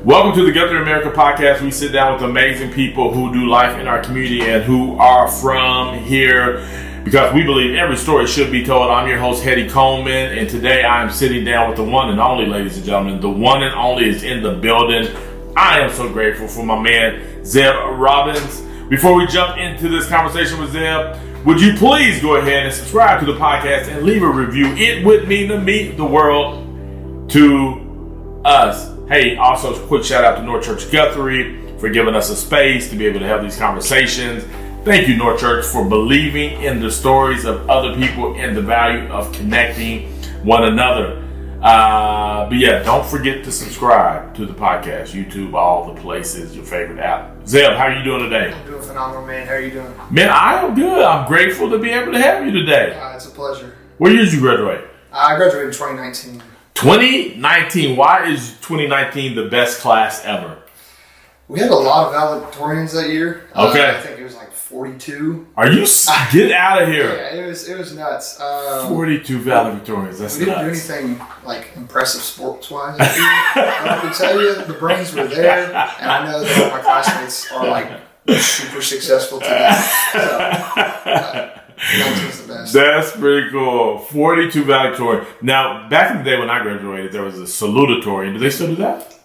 Welcome to the Guthrie America podcast. We sit down with amazing people who do life in our community and who are from here because we believe every story should be told. I'm your host, Heady Coleman, and today I'm sitting down with the one and only, ladies and gentlemen. The one and only is in the building. I am so grateful for my man, Zeb Robbins. Before we jump into this conversation with Zeb, would you please go ahead and subscribe to the podcast and leave a review? It would mean the meat the world to us. Hey, also a quick shout out to North Church Guthrie for giving us a space to be able to have these conversations. Thank you, North Church, for believing in the stories of other people and the value of connecting one another. But yeah, don't forget to subscribe to the podcast, YouTube, all the places, your favorite app. Zeb, how are you doing today? I'm doing phenomenal, man. How are you doing? Man, I am good. I'm grateful to be able to have you today. It's a pleasure. What year did you graduate? I graduated in 2019. 2019. Why is 2019 the best class ever? We had a lot of valedictorians that year. Okay. I think it was like 42. Are you get out of here? Yeah, it was nuts. 42 valedictorians. That's we didn't do anything like impressive sports-wise. But I can tell you, the brains were there, and I know that my classmates are like super successful today. So, 19's the best. That's pretty cool. 42 valedictorian. Now, back in the day when I graduated, there was a salutatorian. Do they still do that?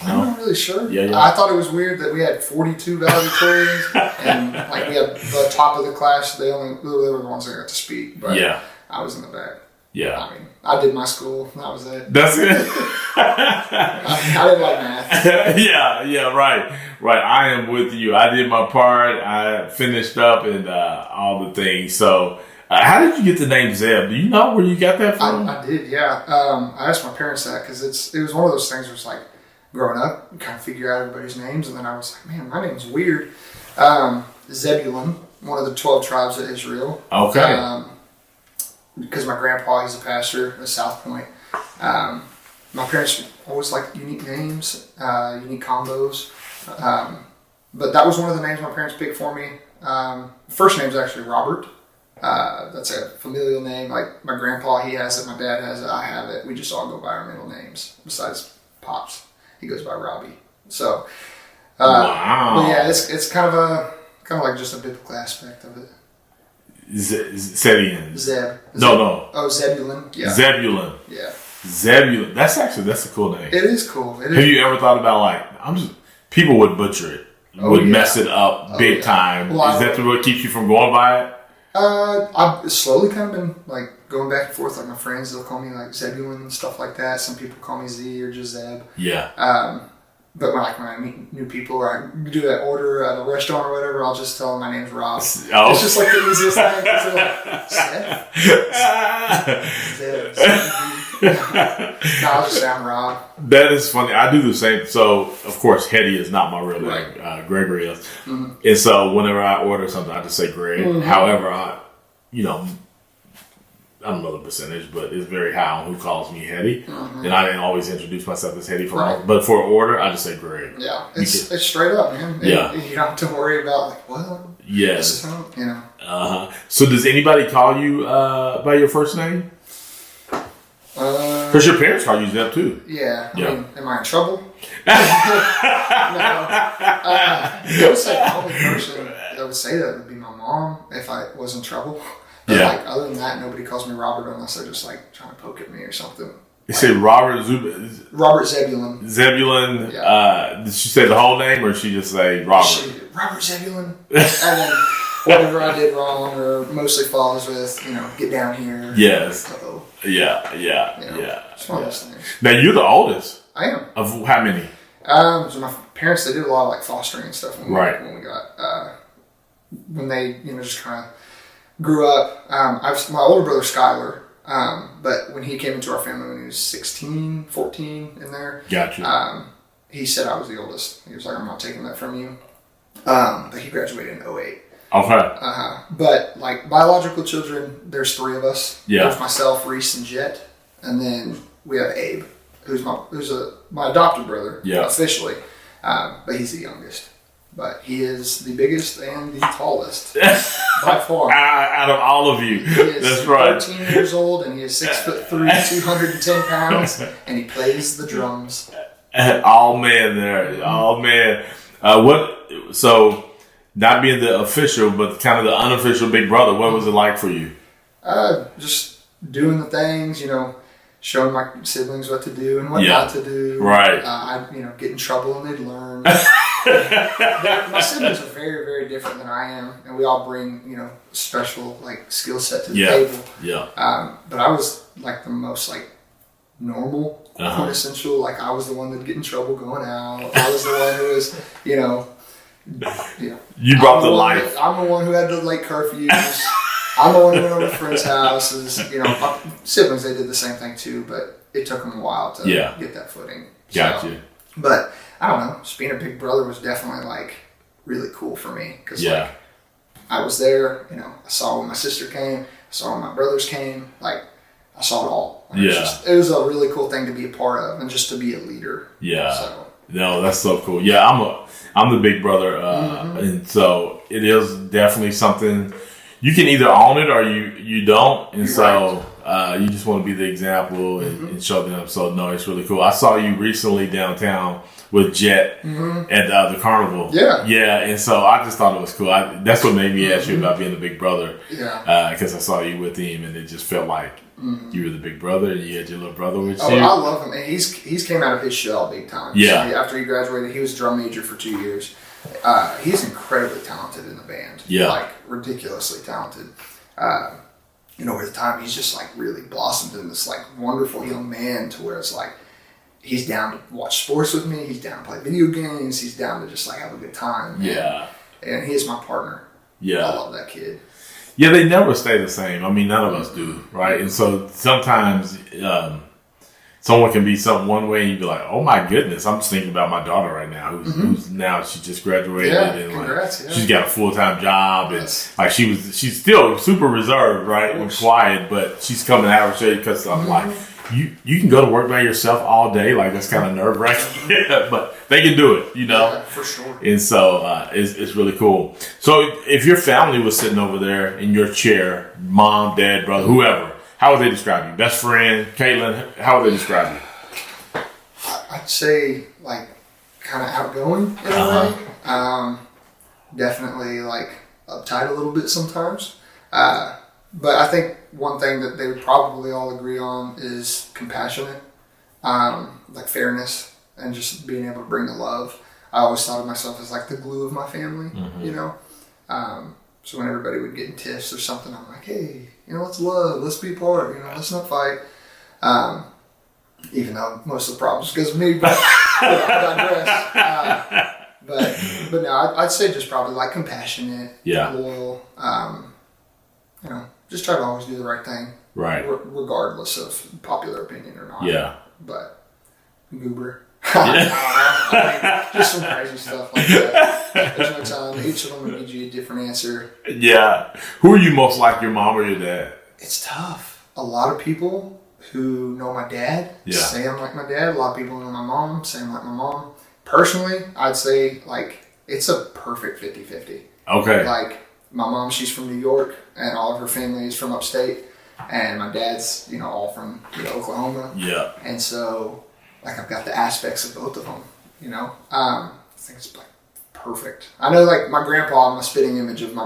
I'm not really sure. Yeah. I thought it was weird that we had 42 valedictorians and like we had the top of the class. They were the ones that got to speak. But yeah. I was in the back. Yeah. I mean, I did my school. That was it. That's it. I didn't like math. Yeah, right. I am with you. I did my part. I finished up and all the things. So, how did you get the name Zeb? Do you know where you got that from? I did, yeah. I asked my parents that because it was one of those things where it's like, growing up, you kind of figure out everybody's names, and then I was like, man, my name's weird. Zebulun, one of the 12 tribes of Israel. Okay. Because my grandpa, he's a pastor at South Point. My parents always liked unique names, unique combos. But that was one of the names my parents picked for me. First name's actually Robert. That's a familial name. Like my grandpa, he has it. My dad has it. I have it. We just all go by our middle names. Besides Pops, he goes by Robbie. So, wow. But yeah, it's kind of like just a biblical aspect of it. Zeb. No. Oh, Zebulun. Yeah. Zebulun. Yeah. Zebulun. That's a cool name. It is cool. Have you ever thght about people would butcher it, mess it up big time. Well, is that what keeps you from going by it? I've slowly kind of been like going back and forth. Like my friends, they'll call me like Zebulun and stuff like that. Some people call me Z or just Zeb. Yeah. But when I meet new people or I do that order at a restaurant or whatever, I'll just tell them my name's Rob. Oh. It's just like the easiest thing. It's like, Zeb? No, I'll just say I'm Rob. That is funny. I do the same. So, of course, Heady is not my real name. Right. Gregory is. Mm-hmm. And so whenever I order something, I just say Greg. Mm-hmm. However, I don't know the percentage, but it's very high on who calls me Heady. Mm-hmm. And I didn't always introduce myself as Heady but for an order, I just say Greg. Yeah, it's straight up, man. Yeah. You don't have to worry about like, well, yes. Uh-huh. So does anybody call you by your first name? Because your parents call you Zeb too. Yeah. I mean, am I in trouble? No. I would say the only person that would say that would be my mom if I was in trouble. But like other than that, nobody calls me Robert unless they're just like trying to poke at me or something. You say Robert Zebulun. Zebulun. Yeah. Did she say the whole name or she just say Robert? Robert Zebulun. And then whatever I did wrong or mostly follows with, get down here. Yes. Uh-oh. Yeah. It's one of those things. Now you're the oldest. I am. Of how many? So my parents, they did a lot of like fostering and stuff when we got when they just kind of grew up. My older brother Skyler, but when he came into our family when he was 16, 14 in there. Gotcha. He said I was the oldest. He was like, I'm not taking that from you. But he graduated in 2008. Okay. But like biological children, there's 3 of us. Yeah. There's myself, Reese, and Jet, and then we have Abe, who's my adopted brother. Yeah. Officially, but he's the youngest. But he is the biggest and the tallest by far. Out of all of you. He is That's right. 13 years old and he is 6'3", 210 pounds, and he plays the drums. All man there. All man. So not being the official, but kind of the unofficial big brother, what was it like for you? Just doing the things, showing my siblings what to do and what not to do. Right. I'd, get in trouble and they'd learn. My siblings are very, very different than I am, and we all bring, special skill set to the table. Yeah. But I was the most normal, quintessential. I was the one that'd get in trouble going out. I was the one who was, You brought the life. I'm the one who had the late curfews. I'm the one who went over to friends' houses. My siblings, they did the same thing too, but it took them a while to get that footing. Gotcha. But I don't know. Just being a big brother was definitely really cool for me because I was there. I saw when my sister came. I saw when my brothers came. I saw it all. It was a really cool thing to be a part of and just to be a leader. Yeah. So. No, that's so cool. Yeah, I'm the big brother, and so it is definitely something. You can either own it or you don't, and you just want to be the example and show them. So no, it's really cool. I saw you recently downtown with Jet at the carnival. Yeah, and so I just thought it was cool. That's what made me ask you about being the big brother. Yeah, because I saw you with him, and it just felt like you were the big brother, and you had your little brother with you. I love him, and he's came out of his shell big time. Yeah, so after he graduated, he was a drum major for 2 years. He's incredibly talented in the band. Yeah. Ridiculously talented. Over the time, he's just really blossomed in this wonderful young man to where it's he's down to watch sports with me. He's down to play video games. He's down to just have a good time. Yeah. And he is my partner. Yeah. I love that kid. Yeah, they never stay the same. I mean, none of us do, right? And so sometimes someone can be something one way and you'd be like, oh my goodness, I'm just thinking about my daughter right now who's now, she just graduated and congrats, she's got a full-time job and she's still super reserved, right? And quiet, but she's coming out of her shade because I'm like, you can go to work by yourself all day, that's kind of nerve-wracking, but they can do it, Yeah, for sure. And so it's really cool. So if your family was sitting over there in your chair, mom, dad, brother, whoever, how would they describe you? Best friend, Caitlin, how would they describe you? I'd say kind of outgoing in a way. Definitely uptight a little bit sometimes. But I think one thing that they would probably all agree on is compassionate, fairness, and just being able to bring the love. I always thought of myself as the glue of my family, So when everybody would get in tiffs or something, I'm like, hey, let's love, let's be part, let's not fight. Even though most of the problems goes to me, but I digress. But no, I'd say just probably compassionate, loyal, just try to always do the right thing. Right. Regardless of popular opinion or not. Yeah. But goober. Just some crazy stuff like that. There's no time. Each of them will give you a different answer. Yeah. Who are you most like, your mom or your dad? It's tough. A lot of people who know my dad say I'm like my dad. A lot of people who know my mom say I'm like my mom. Personally, I'd say it's a perfect 50-50. Okay. My mom, she's from New York, and all of her family is from upstate. And my dad's, all from Oklahoma. Yeah. And so, I've got the aspects of both of them, I think it's perfect. I know, my grandpa, I'm a spitting image of my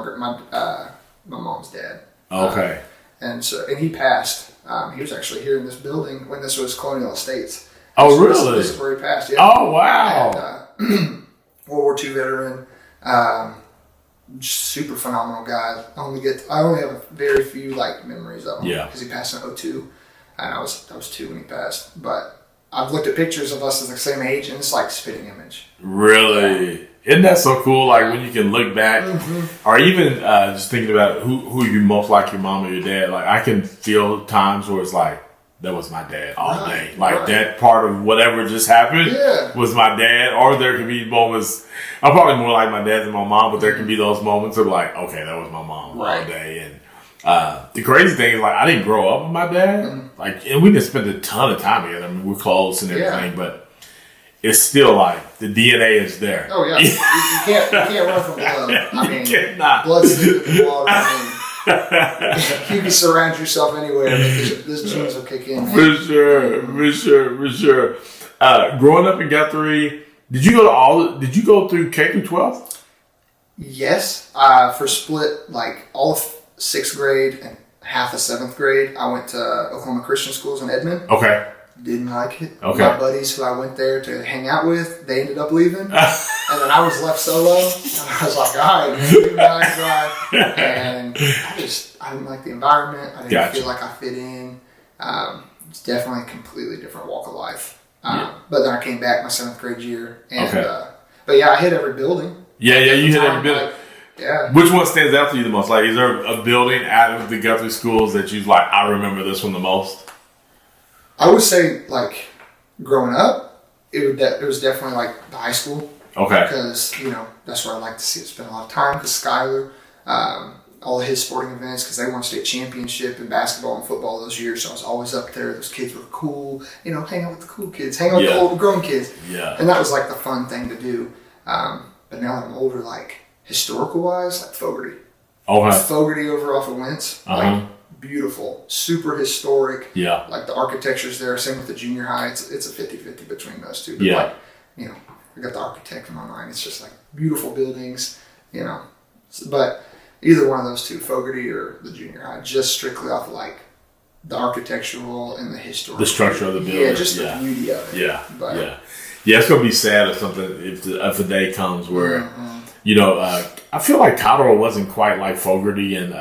mom's dad. Okay. And he passed. He was actually here in this building when this was Colonial Estates. Oh, really? This is where he passed, yeah. Oh, wow. And, World War II veteran. Super phenomenal guy. I only have a very few memories of him. Yeah. Because he passed in 2002. And I was 2 when he passed. But I've looked at pictures of us as the same age, and it's spitting image. Really? Isn't that so cool? When you can look back, or even just thinking about who you most like, your mom or your dad. I can feel times where it's that was my dad all day. That part of whatever just happened was my dad. Or there can be moments. I'm probably more like my dad than my mom, but there can be those moments of okay, that was my mom all day. And the crazy thing is I didn't grow up with my dad. And we didn't spend a ton of time together. I mean, we're close and everything, but it's still the DNA is there. Oh yeah, you can't run from blood. I mean, blood's thicker than water. You can surround yourself anywhere. This genes will kick in. For sure. Growing up in Guthrie, did you go through K through 12? Yes. For split, like all of 6th grade and half of 7th grade, I went to Oklahoma Christian Schools in Edmond. Okay. Didn't like it. Okay. My buddies who I went there to hang out with, they ended up leaving. And then I was left solo. And I was like, all right, man, you guys drive. And I didn't like the environment. I didn't feel like I fit in. It's definitely a completely different walk of life. But then I came back my 7th grade year. And, but yeah, I hit every building. Yeah, you hit every building. Like, yeah. Which one stands out to you the most? Like, is there a building out of the Guthrie schools that you like, I remember this one the most? I would say, like, growing up, it was definitely, like, the high school. Okay. Because, that's where I like to spend a lot of time. Because Skyler, all of his sporting events, because they won state championship in basketball and football those years. So I was always up there. Those kids were cool. Hang out with the cool kids. Hang out with the old grown kids. Yeah. And that was, like, the fun thing to do. But now that I'm older, like, historical-wise, like Fogarty. Okay. Fogarty over off of Wentz. Like, beautiful, super historic. Yeah. Like the architecture's there. Same with the junior high. It's a 50-50 between those two. But yeah. Like, I got the architect in my mind. It's just like beautiful buildings, But either one of those two, Fogarty or the junior high, just strictly off of like the architectural and the historical. The structure of the building. Yeah, just the beauty of it. Yeah. But, yeah, it's gonna be sad if a day comes where I feel like Cotterell wasn't quite like Fogarty and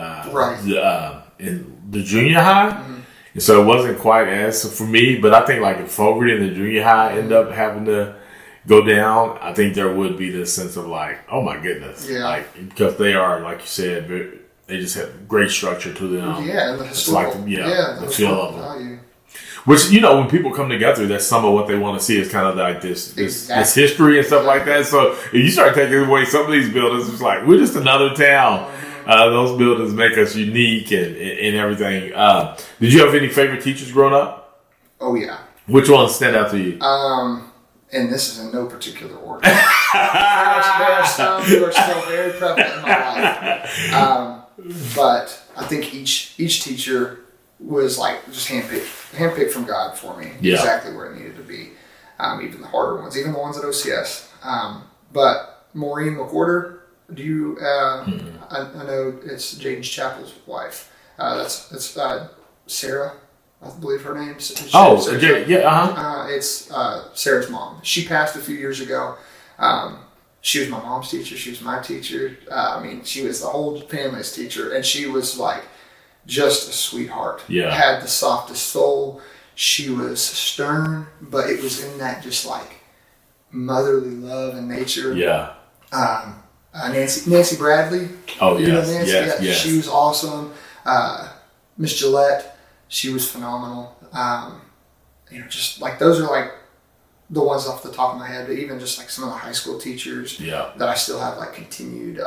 in the junior high. Mm-hmm. And so it wasn't quite as for me, but I think like if Fogarty and the junior high end up having to go down, I think there would be this sense of like, oh my goodness. Yeah. Like, because they are, like you said, they just have great structure to them. Yeah, and the historical. It's like the feel of them. Value. Which, when people come together, that's some of what they want to see is kind of like this history and stuff like that. So if you start taking away some of these buildings, it's like, we're just another town. Those buildings make us unique and everything. Did you have any favorite teachers growing up? Oh, yeah. Which ones stand out to you? And this is in no particular order. There are some who are still very prevalent in my life. But I think each teacher was like just handpicked from God for me. Yeah. Exactly where it needed to be. Even the harder ones, even the ones at OCS. But Maureen McWhorter, do you? I know it's Jaden Chappell's wife. That's Sarah, I believe her name. It's Sarah's mom. She passed a few years ago. She was my mom's teacher. She was my teacher. She was the whole family's teacher, and she was like just a sweetheart. Yeah, had the softest soul. She was stern, but it was in that just like motherly love and nature. Yeah. Nancy Bradley. Oh, yes. Nancy? Yes. She was awesome. Miss Gillette, she was phenomenal. Just like those are like the ones off the top of my head, but even just like some of the high school teachers that I still have like continued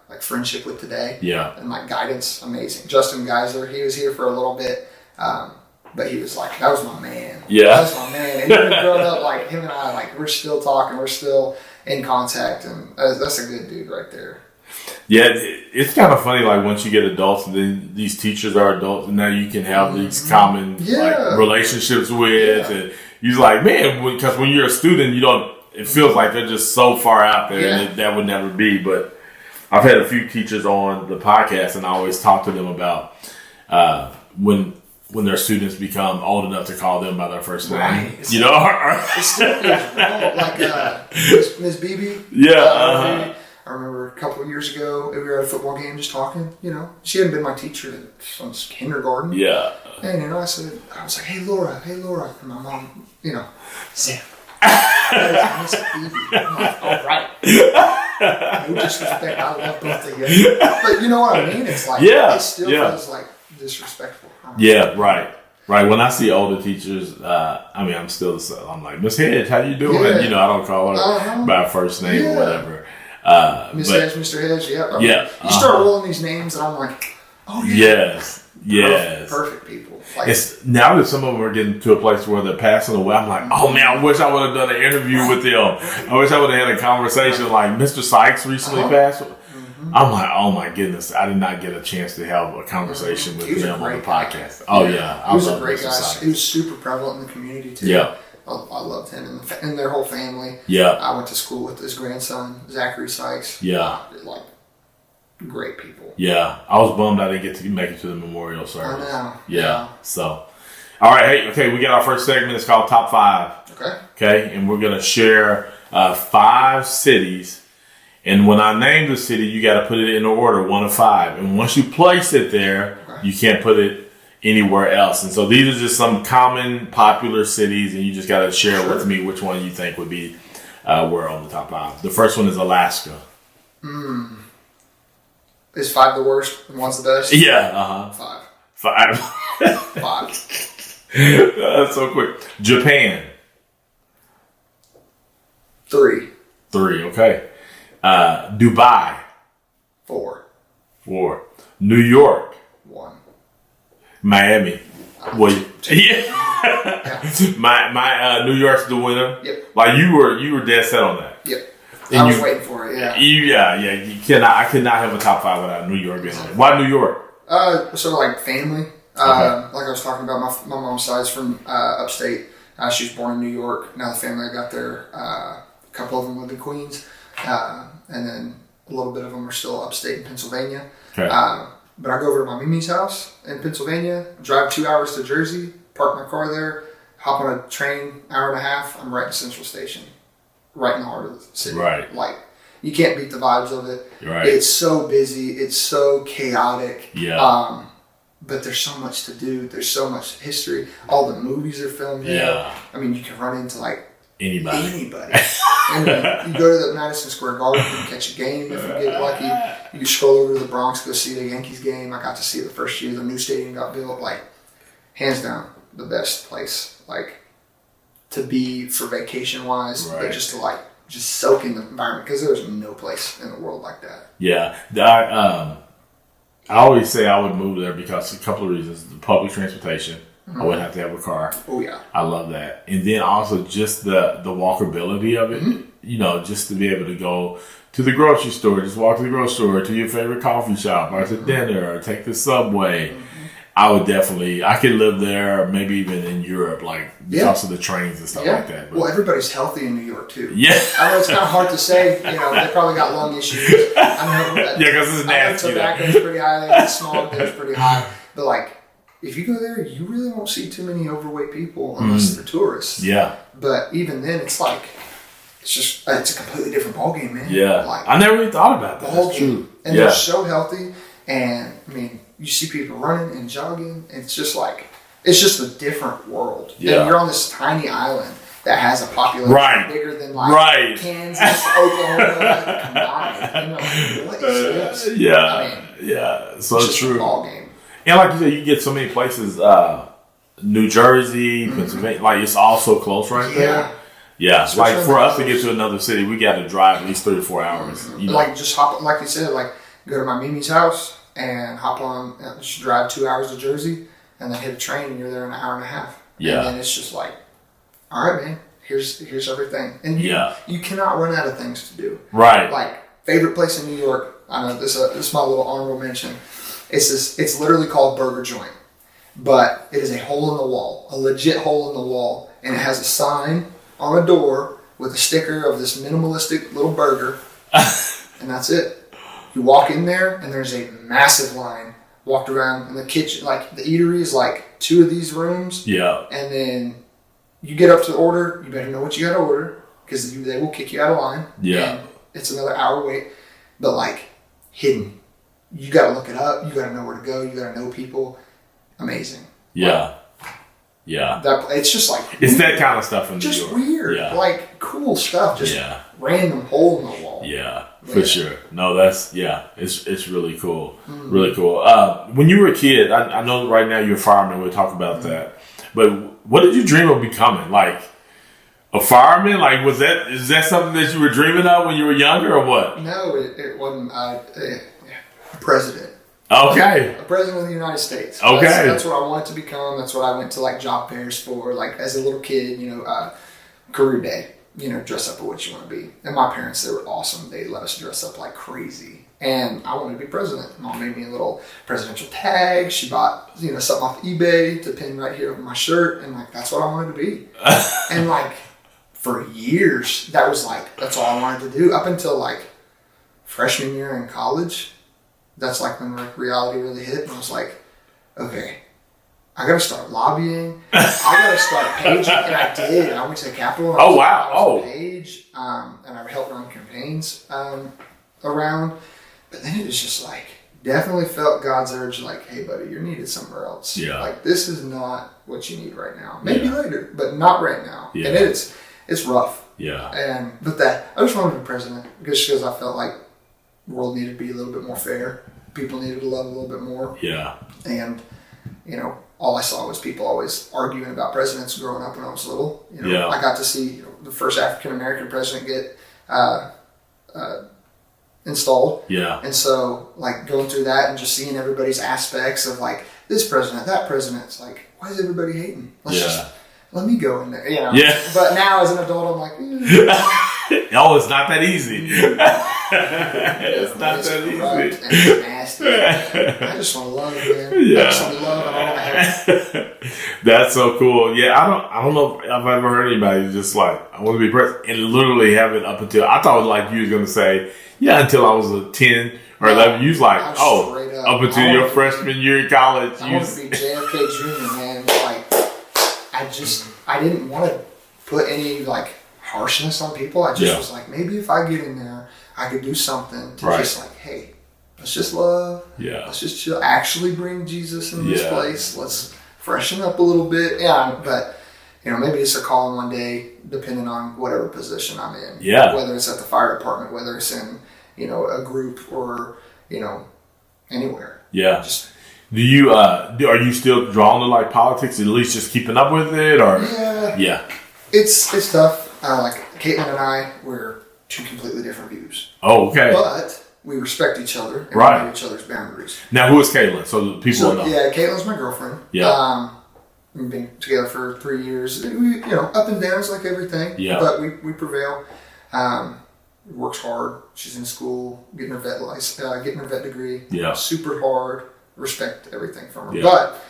like friendship with today. Yeah. And like guidance, amazing. Justin Geisler, he was here for a little bit. But he was like, that was my man. Yeah. That was my man. And even growing up, like him and I, like we're still talking, we're still in contact, and that's a good dude right there. Yeah, it's kind of funny, like once you get adults and then these teachers are adults and now you can have these common like relationships with, and you're like, man, because when you're a student, it feels like they're just so far out there and that would never be. But I've had a few teachers on the podcast and I always talk to them about when their students become old enough to call them by their first name. Right. It's still like Miss BB. Yeah. I remember a couple of years ago, we were at a football game just talking, She hadn't been my teacher since kindergarten. Yeah. And, I was like, hey, Laura. And my mom, Zeb. That is Miss BB. I'm like, all right. No disrespect. I love both of you. But you know what I mean? It's like, it still feels like disrespectful. Yeah, right. When I see older teachers, I'm like, Miss Hedge, how you doing? Yeah. I don't call her by first name or whatever. Miss Hedge, Mr. Hedge, you start rolling these names, and I'm like, oh yeah. Yes. Perfect people. Like, it's now that some of them are getting to a place where they're passing away. I'm like, oh man, I wish I would have done an interview with them. I wish I would have had a conversation. Like Mr. Sykes recently passed. I'm like, oh my goodness, I did not get a chance to have a conversation with him on the podcast. Oh yeah, he was a great guy. He was super prevalent in the community too. Yeah. I loved him and their whole family. Yeah. I went to school with his grandson, Zachary Sykes. Yeah. Like, great people. Yeah. I was bummed I didn't get to make it to the memorial service. I know. Yeah. So, all right. Hey, we got our first segment. It's called Top 5. Okay. And we're going to share 5 cities. And when I name the city, you got to put it in order, 1 to 5. And once you place it there, you can't put it anywhere else. And so these are just some common, popular cities, and you just got to share with me which one you think would be where on the top 5. The first one is Alaska. Is 5 the worst and 1's the best? Yeah. 5. 5. That's so quick. Japan. 3. 3. Okay. Dubai. 4. 4. New York. 1. Miami. Well, yeah. Yeah. My New York's the winner. Yep. Like you were dead set on that. Yep. And I was waiting for it. Yeah. Yeah. You cannot. I could not have a top 5 without New York being on it. Why New York? So like family. Like I was talking about, my mom's side's from upstate. She was born in New York. Now the family I got there, a couple of them live in Queens, and then a little bit of them are still upstate in Pennsylvania. Okay. But I go over to my Mimi's house in Pennsylvania, drive 2 hours to Jersey, park my car there, hop on a train, hour and a half. I'm right in Central Station, right in the heart of the city. Right. Like, you can't beat the vibes of it. Right. It's so busy. It's so chaotic. Yeah. But there's so much to do. There's so much history. All the movies are filmed there. Yeah. I mean, you can run into like Anybody. And then you go to the Madison Square Garden, you can catch a game if you get lucky. You can stroll over to the Bronx, go see the Yankees game. I got to see it the first year the new stadium got built. Like, hands down, the best place, like, to be for vacation wise, but just to like just soak in the environment, because there's no place in the world like that. Yeah. I always say I would move there because a couple of reasons. The public transportation. I wouldn't have to have a car. Oh, yeah. I love that. And then also just the walkability of it. You know, just to be able to go to the grocery store, just walk to the grocery store, to your favorite coffee shop, or to dinner, or take the subway. I would definitely, I could live there, maybe even in Europe, like, because of the trains and stuff like that. But, well, everybody's healthy in New York, too. Yeah. I know it's kind of hard to say. You know, they probably got lung issues. I know that. Yeah, because it's nasty. Tobacco's pretty high there. The smog there's pretty high. But, like, if you go there, you really won't see too many overweight people unless they're tourists. Yeah. But even then, it's like, it's a completely different ballgame, man. Yeah. Like, I never really thought about that. That's true. And they're so healthy. And, I mean, you see people running and jogging. It's just like, it's just a different world. Yeah. And you're on this tiny island that has a population bigger than like Kansas, Oklahoma combined. You know, what is this? Yeah. I mean, so it's just true. a ball game. And like you said, you get so many places, New Jersey, Pennsylvania, like it's all so close right there. Yeah. Especially like for us to get to another city, we got to drive at least 3 or 4 hours. You know? Like just hop, like you said, like go to my Mimi's house and hop on, just drive 2 hours to Jersey and then hit a train and you're there in an hour and a half. Yeah. And then it's just like, all right, man, here's everything. And you cannot run out of things to do. Right. Like, favorite place in New York, I know this is my little honorable mention. It's literally called Burger Joint, but it is a hole in the wall, a legit hole in the wall, and it has a sign on a door with a sticker of this minimalistic little burger, and that's it. You walk in there, and there's a massive line. Walked around in the kitchen, like the eatery is like 2 of these rooms. Yeah. And then you get up to the order. You better know what you got to order because they will kick you out of line. Yeah. And it's another hour wait, but like hidden. You got to look it up. You got to know where to go. You got to know people. Amazing. Yeah. Yeah. It's just like it's weird. That kind of stuff in New York. Just weird. Yeah. Like cool stuff. Just random hole in the wall. Yeah, for sure. No, it's really cool. Really cool. When you were a kid, I know right now you're a fireman. We'll talk about that. But what did you dream of becoming? Like a fireman? Like is that something that you were dreaming of when you were younger or what? No, it wasn't. President. Okay. A president of the United States. Okay. That's what I wanted to become. That's what I went to like job fairs for. Like as a little kid, career day. Dress up for what you want to be. And my parents, they were awesome. They let us dress up like crazy. And I wanted to be president. Mom made me a little presidential tag. She bought, something off eBay to pin right here over my shirt. And like, that's what I wanted to be. And like, for years, that's all I wanted to do. Up until like freshman year in college. That's like when like reality really hit. And I was like, okay, I got to start lobbying. I got to start paging. And I did. I went to the Capitol. Oh, wow. I was a page. And I helped run campaigns around. But then it was just like, definitely felt God's urge like, hey, buddy, you're needed somewhere else. Yeah. Like, this is not what you need right now. Maybe later, but not right now. Yeah. And it's rough. Yeah. But I just wanted to be president just because I felt like the world needed to be a little bit more fair. People needed to love a little bit more. Yeah. And, all I saw was people always arguing about presidents growing up when I was little. I got to see the first African-American president get installed. Yeah. And so, like, going through that and just seeing everybody's aspects of, like, this president, that president, it's like, why is everybody hating? Let me go in there, Yeah. But now as an adult, I'm like, oh, it's not that easy. It's not that easy. And it's nasty. I just want to love, man. Yeah. I just want to love, and I want to have. That's so cool. Yeah, I don't know if I've ever heard anybody just like, I want to be president, and literally have it up until, I thought like you was going to say, until I was a 10 or 11. You was like, up until your freshman year in college. I want to be JFK Jr., man. Like, I didn't want to put any like harshness on people. I just was like, maybe if I get in there, I could do something to just like, hey, let's just love. Yeah. Let's just chill. Actually bring Jesus in this place. Let's freshen up a little bit. Yeah. But, maybe it's a call one day, depending on whatever position I'm in. Yeah. Whether it's at the fire department, whether it's in, a group or, anywhere. Yeah. Do you are you still drawn to like politics? At least just keeping up with it, or it's tough. Like Caitlin and I, we're two completely different views. Oh, okay. But we respect each other and we know each other's boundaries. Now, who is Caitlin? So the people know. Yeah, Caitlin's my girlfriend. Yeah. We've been together for 3 years. We, up and downs like everything. Yeah. But we prevail. Works hard. She's in school, getting her vet degree. Yeah. Super hard. Respect everything from her. Yeah. But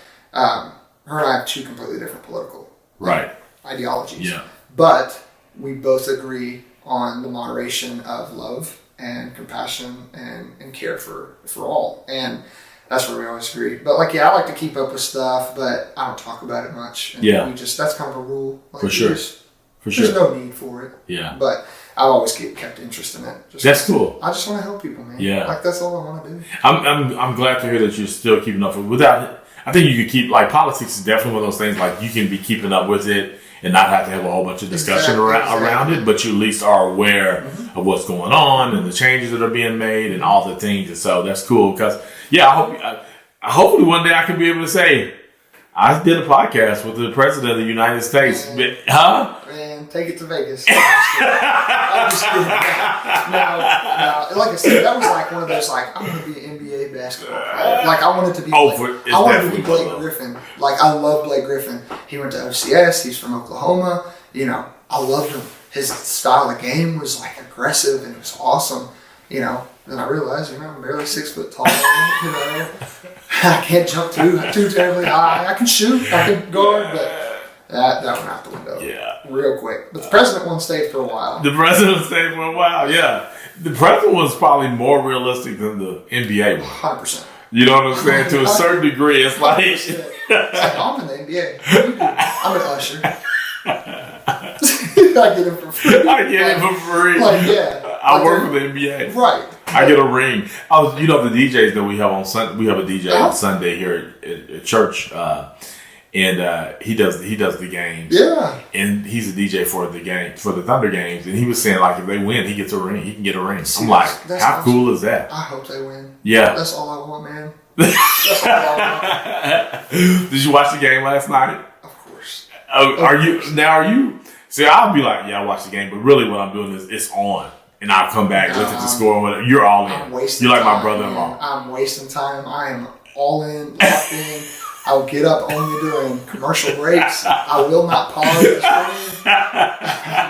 her and I have two completely different political ideologies. Yeah. But we both agree on the moderation of love and compassion and care for all. And that's where we always agree. But I like to keep up with stuff, but I don't talk about it much. And that's kind of a rule. Like, for sure. There's no need for it. Yeah. But I've always kept interest in it. That's cool. I just want to help people, man. Yeah. Like, that's all I want to do. I'm glad to hear that you're still keeping up with it. Without, I think you could keep, like, politics is definitely one of those things, like, you can be keeping up with it and not have to have a whole bunch of discussion around it, but you at least are aware of what's going on and the changes that are being made and all the things. And so that's cool because, hopefully one day I can be able to say, I did a podcast with the President of the United States. Man, take it to Vegas. I'm just kidding. No, like I said, that was like one of those, like, I want to be an NBA basketball player. Like, I wanted to be I wanted to be Blake Griffin. Like, I love Blake Griffin. He went to OCS. He's from Oklahoma. I loved him. His style of game was, like, aggressive, and it was awesome. Then I realized, I'm barely 6 foot tall. I can't jump too terribly high. I can shoot, I can guard, but that went out the window. Yeah, real quick. But the president one stayed for a while. The president stayed for a while. Yeah, the president one's probably more realistic than the NBA one. 100%. You know what I'm saying? To a certain degree, it's like I'm in the NBA. I'm an usher. I get it for free. I work with the NBA. Right. I get a ring. The DJs that we have on Sunday. We have a DJ on Sunday here at church, and he does the games. Yeah. And he's a DJ for the Thunder games. And he was saying, like, if they win, he gets a ring. He can get a ring. I'm like, how cool is that? I hope they win. Yeah. That's all I want, man. That's all I want. Did you watch the game last night? Of course. Are you? See, I'll be like, I watched the game, but really what I'm doing is it's on. And I'll come back, look at the score, whatever. You're all in. You're like my brother-in-law. I'm wasting time. I am all in, locked in. I will get up only during commercial breaks. I will not pause the screen.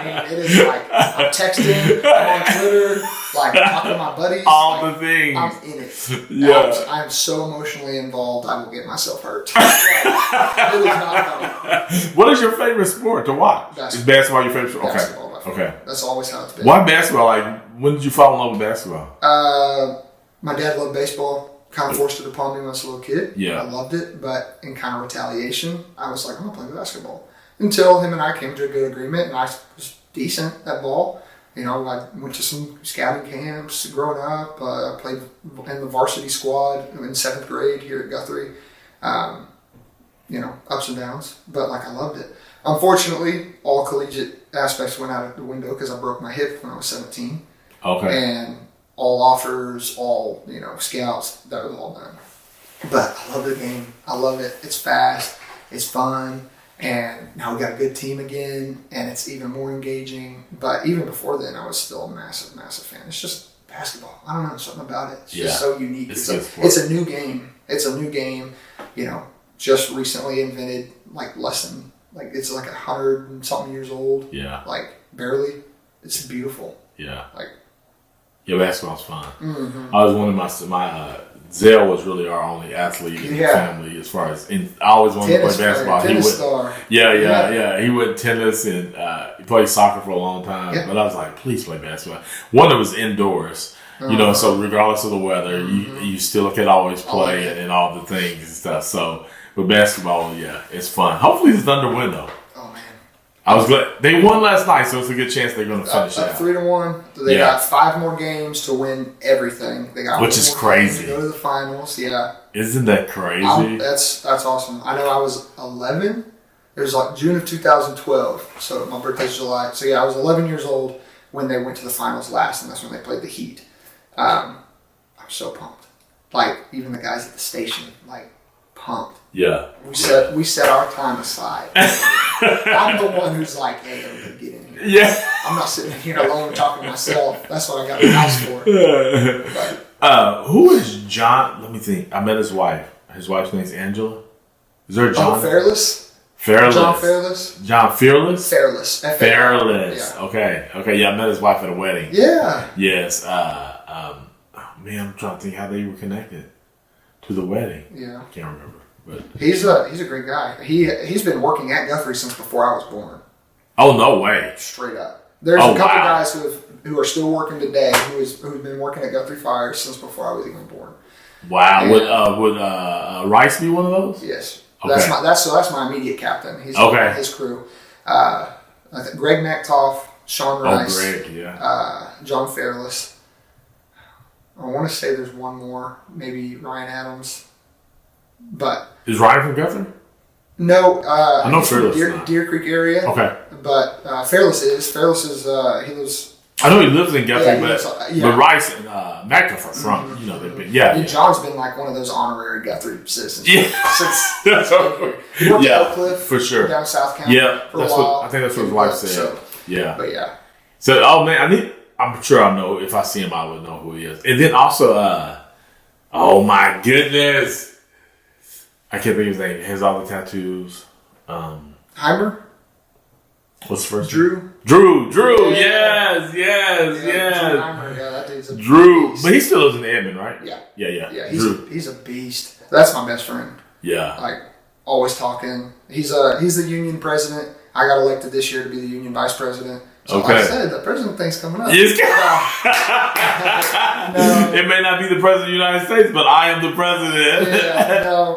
mean, it is like I'm texting, I'm on Twitter, like talking to my buddies. All like, the things. I'm in it. Yeah. I'm so emotionally involved, I will get myself hurt. It is not fun. What is your favorite sport to watch? Basketball. Is basketball your favorite sport? Basketball, my favorite. Okay. That's always how it's been. Why basketball? Like, when did you fall in love with basketball? My dad loved baseball. Kind of forced it upon me when I was a little kid. Yeah. I loved it, but in kind of retaliation, I was like, I'm going to play basketball. Until him and I came to a good agreement, and I was decent at ball. You know, I went to some scouting camps growing up. I played in the varsity squad in 7th grade here at Guthrie. You know, ups and downs, but like I loved it. Unfortunately, all collegiate aspects went out the window because I broke my hip when I was 17. Okay. And all offers, all, you know, scouts, that was all done. But I love the game. I love it. It's fast. It's fun. And now we got a good team again, and it's even more engaging. But even before then, I was still a massive, massive fan. It's just basketball. I don't know, something about it. It's just so unique. It's a new game. It's a new game, you know, just recently invented, like less than, like it's like 100 and something years old. Yeah. Like barely. It's beautiful. Yeah. Like, yeah, basketball's fun. Mm-hmm. I was one of my Zell was really our only athlete in the family as far as, and I always wanted to play basketball. Tennis star. Yeah. He went tennis and he played soccer for a long time. Yeah. But I was like, please play basketball. One that was indoors, you know, so regardless of the weather, you still could always play and all the things and stuff. So, but basketball, yeah, it's fun. Hopefully it's under window. I was glad they won last night, so it's a good chance they're going to finish it out. 3-1. They got 5 more games to win everything. They got which is crazy. To go to the finals. Yeah, isn't that crazy? That's awesome. I know I was 11. It was like June of 2012, so my birthday's July. So yeah, I was 11 years old when they went to the finals last, and that's when they played the Heat. I'm so pumped. Like even the guys at the station, like pumped. Yeah. We set our time aside. I'm the one who's like, hey, everybody get in here. Yeah. I'm not sitting here alone talking to myself. That's what I got the house for. Who is John? Let me think. I met his wife. His wife's name's Angela. Is there a John? Fairless? John Fearless? John Fearless? Fearless. Fearless. Yeah. Okay. Yeah, I met his wife at a wedding. Yeah. Yes. Man, I'm trying to think how they were connected to the wedding. Yeah. I can't remember. But he's a great guy. He's been working at Guthrie since before I was born. Oh, no way. Straight up. There's a couple guys who are still working today who've been working at Guthrie Fire since before I was even born. Wow. And would Rice be one of those? Yes. Okay. That's my immediate captain. He's his crew. I think Greg Naktoff, Sean Rice, Greg, yeah. John Fairless. I want to say there's one more, maybe Ryan Adams. But is Ryan from Guthrie? No, I know Fearless. Deer Creek area. Okay, but Fearless is he lives. I know he lives in Guthrie, but Rice and McAfee are from they've been John's been like one of those honorary Guthrie citizens. Yeah, since he worked at Oak Cliff for sure down South County. Yeah, for a while. I think that's what his wife said. So, yeah, but yeah. So I'm sure I know if I see him, I would know who he is. And then also, oh my goodness. I can't think of his name. He has all the tattoos. Heimer? What's the first name? Drew. Yeah. Yes. Drew Heimer. Yeah, that dude's a Drew. beast. But he still lives in Edmond, right? Yeah. Yeah. He's a beast. That's my best friend. Yeah. Like, always talking. He's the union president. I got elected this year to be the union vice president. So like I said, the president thing's coming up. It may not be the president of the United States, but I am the president.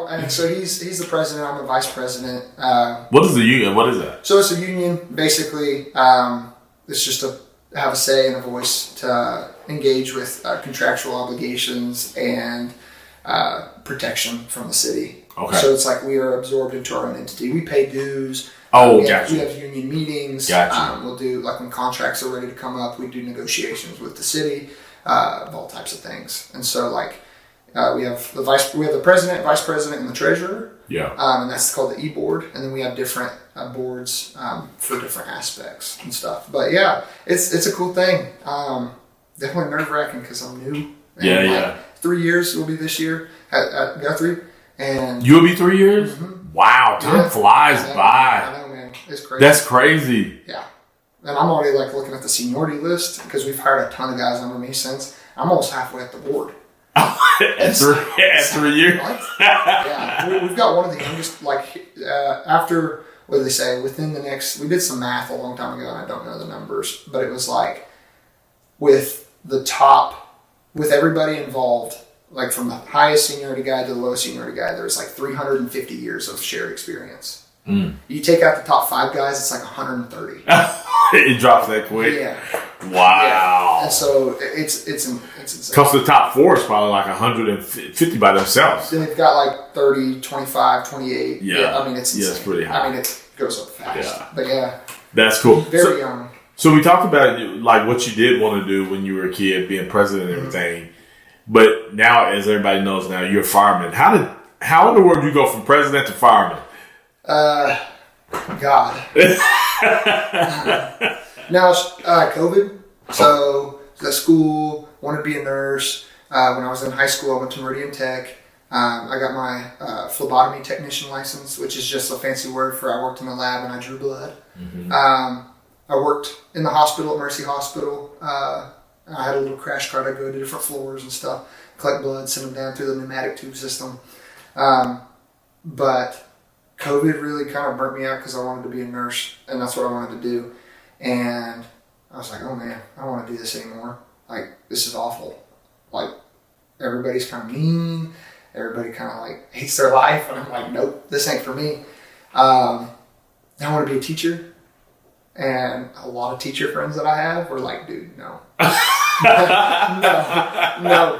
And so he's the president. I'm the vice president. What is the union? What is that? So it's a union. Basically, it's just to have a say and a voice to engage with contractual obligations and protection from the city. Okay. So it's like we are absorbed into our own entity. We pay dues. We have union meetings. Gotcha. We'll do, like when contracts are ready to come up, we do negotiations with the city, of all types of things. And so we have the president, vice president, and the treasurer. Yeah. And that's called the e-board. And then we have different boards for different aspects and stuff. But yeah, it's a cool thing. Definitely nerve-wracking because I'm new. And 3 years will be this year at Guthrie. And you'll be 3 years? Mm-hmm. Wow, time flies by. I know, man. It's crazy. That's crazy. Yeah. and I'm already like looking at the seniority list because we've hired a ton of guys under me since. I'm almost halfway up the board. At 3 years? Yeah, we've got one of the youngest, like, after, what do they say, within the next, we did some math a long time ago, and I don't know the numbers, but it was like, with everybody involved, like from the highest seniority guy to the lowest seniority guy, there was like 350 years of shared experience. You take out the top 5 guys, it's like 130. It drops that quick. Yeah. Wow. Yeah. And so it's insane. Because the top 4 is probably like 150 by themselves. Then they've got like 30, 25, 28. Yeah. I mean, it's insane. Yeah, it's pretty high. I mean, it goes up fast. Yeah. But yeah. That's cool. Very young. So we talked about like what you did want to do when you were a kid, being president and everything. But now, as everybody knows now, you're a fireman. How in the world do you go from president to fireman? God. Now, COVID. So, at school, wanted to be a nurse. When I was in high school, I went to Meridian Tech. I got my phlebotomy technician license, which is just a fancy word for I worked in the lab and I drew blood. I worked in the hospital at Mercy Hospital. I had a little crash cart. I'd go to different floors and stuff, collect blood, send them down through the pneumatic tube system. But COVID really kind of burnt me out because I wanted to be a nurse, and that's what I wanted to do. And I was like, oh man, I don't want to do this anymore. Like, this is awful. Like, everybody's kind of mean. Everybody kind of like hates their life. And I'm like, nope, this ain't for me. I want to be a teacher. And a lot of teacher friends that I have were like, dude, no. Don't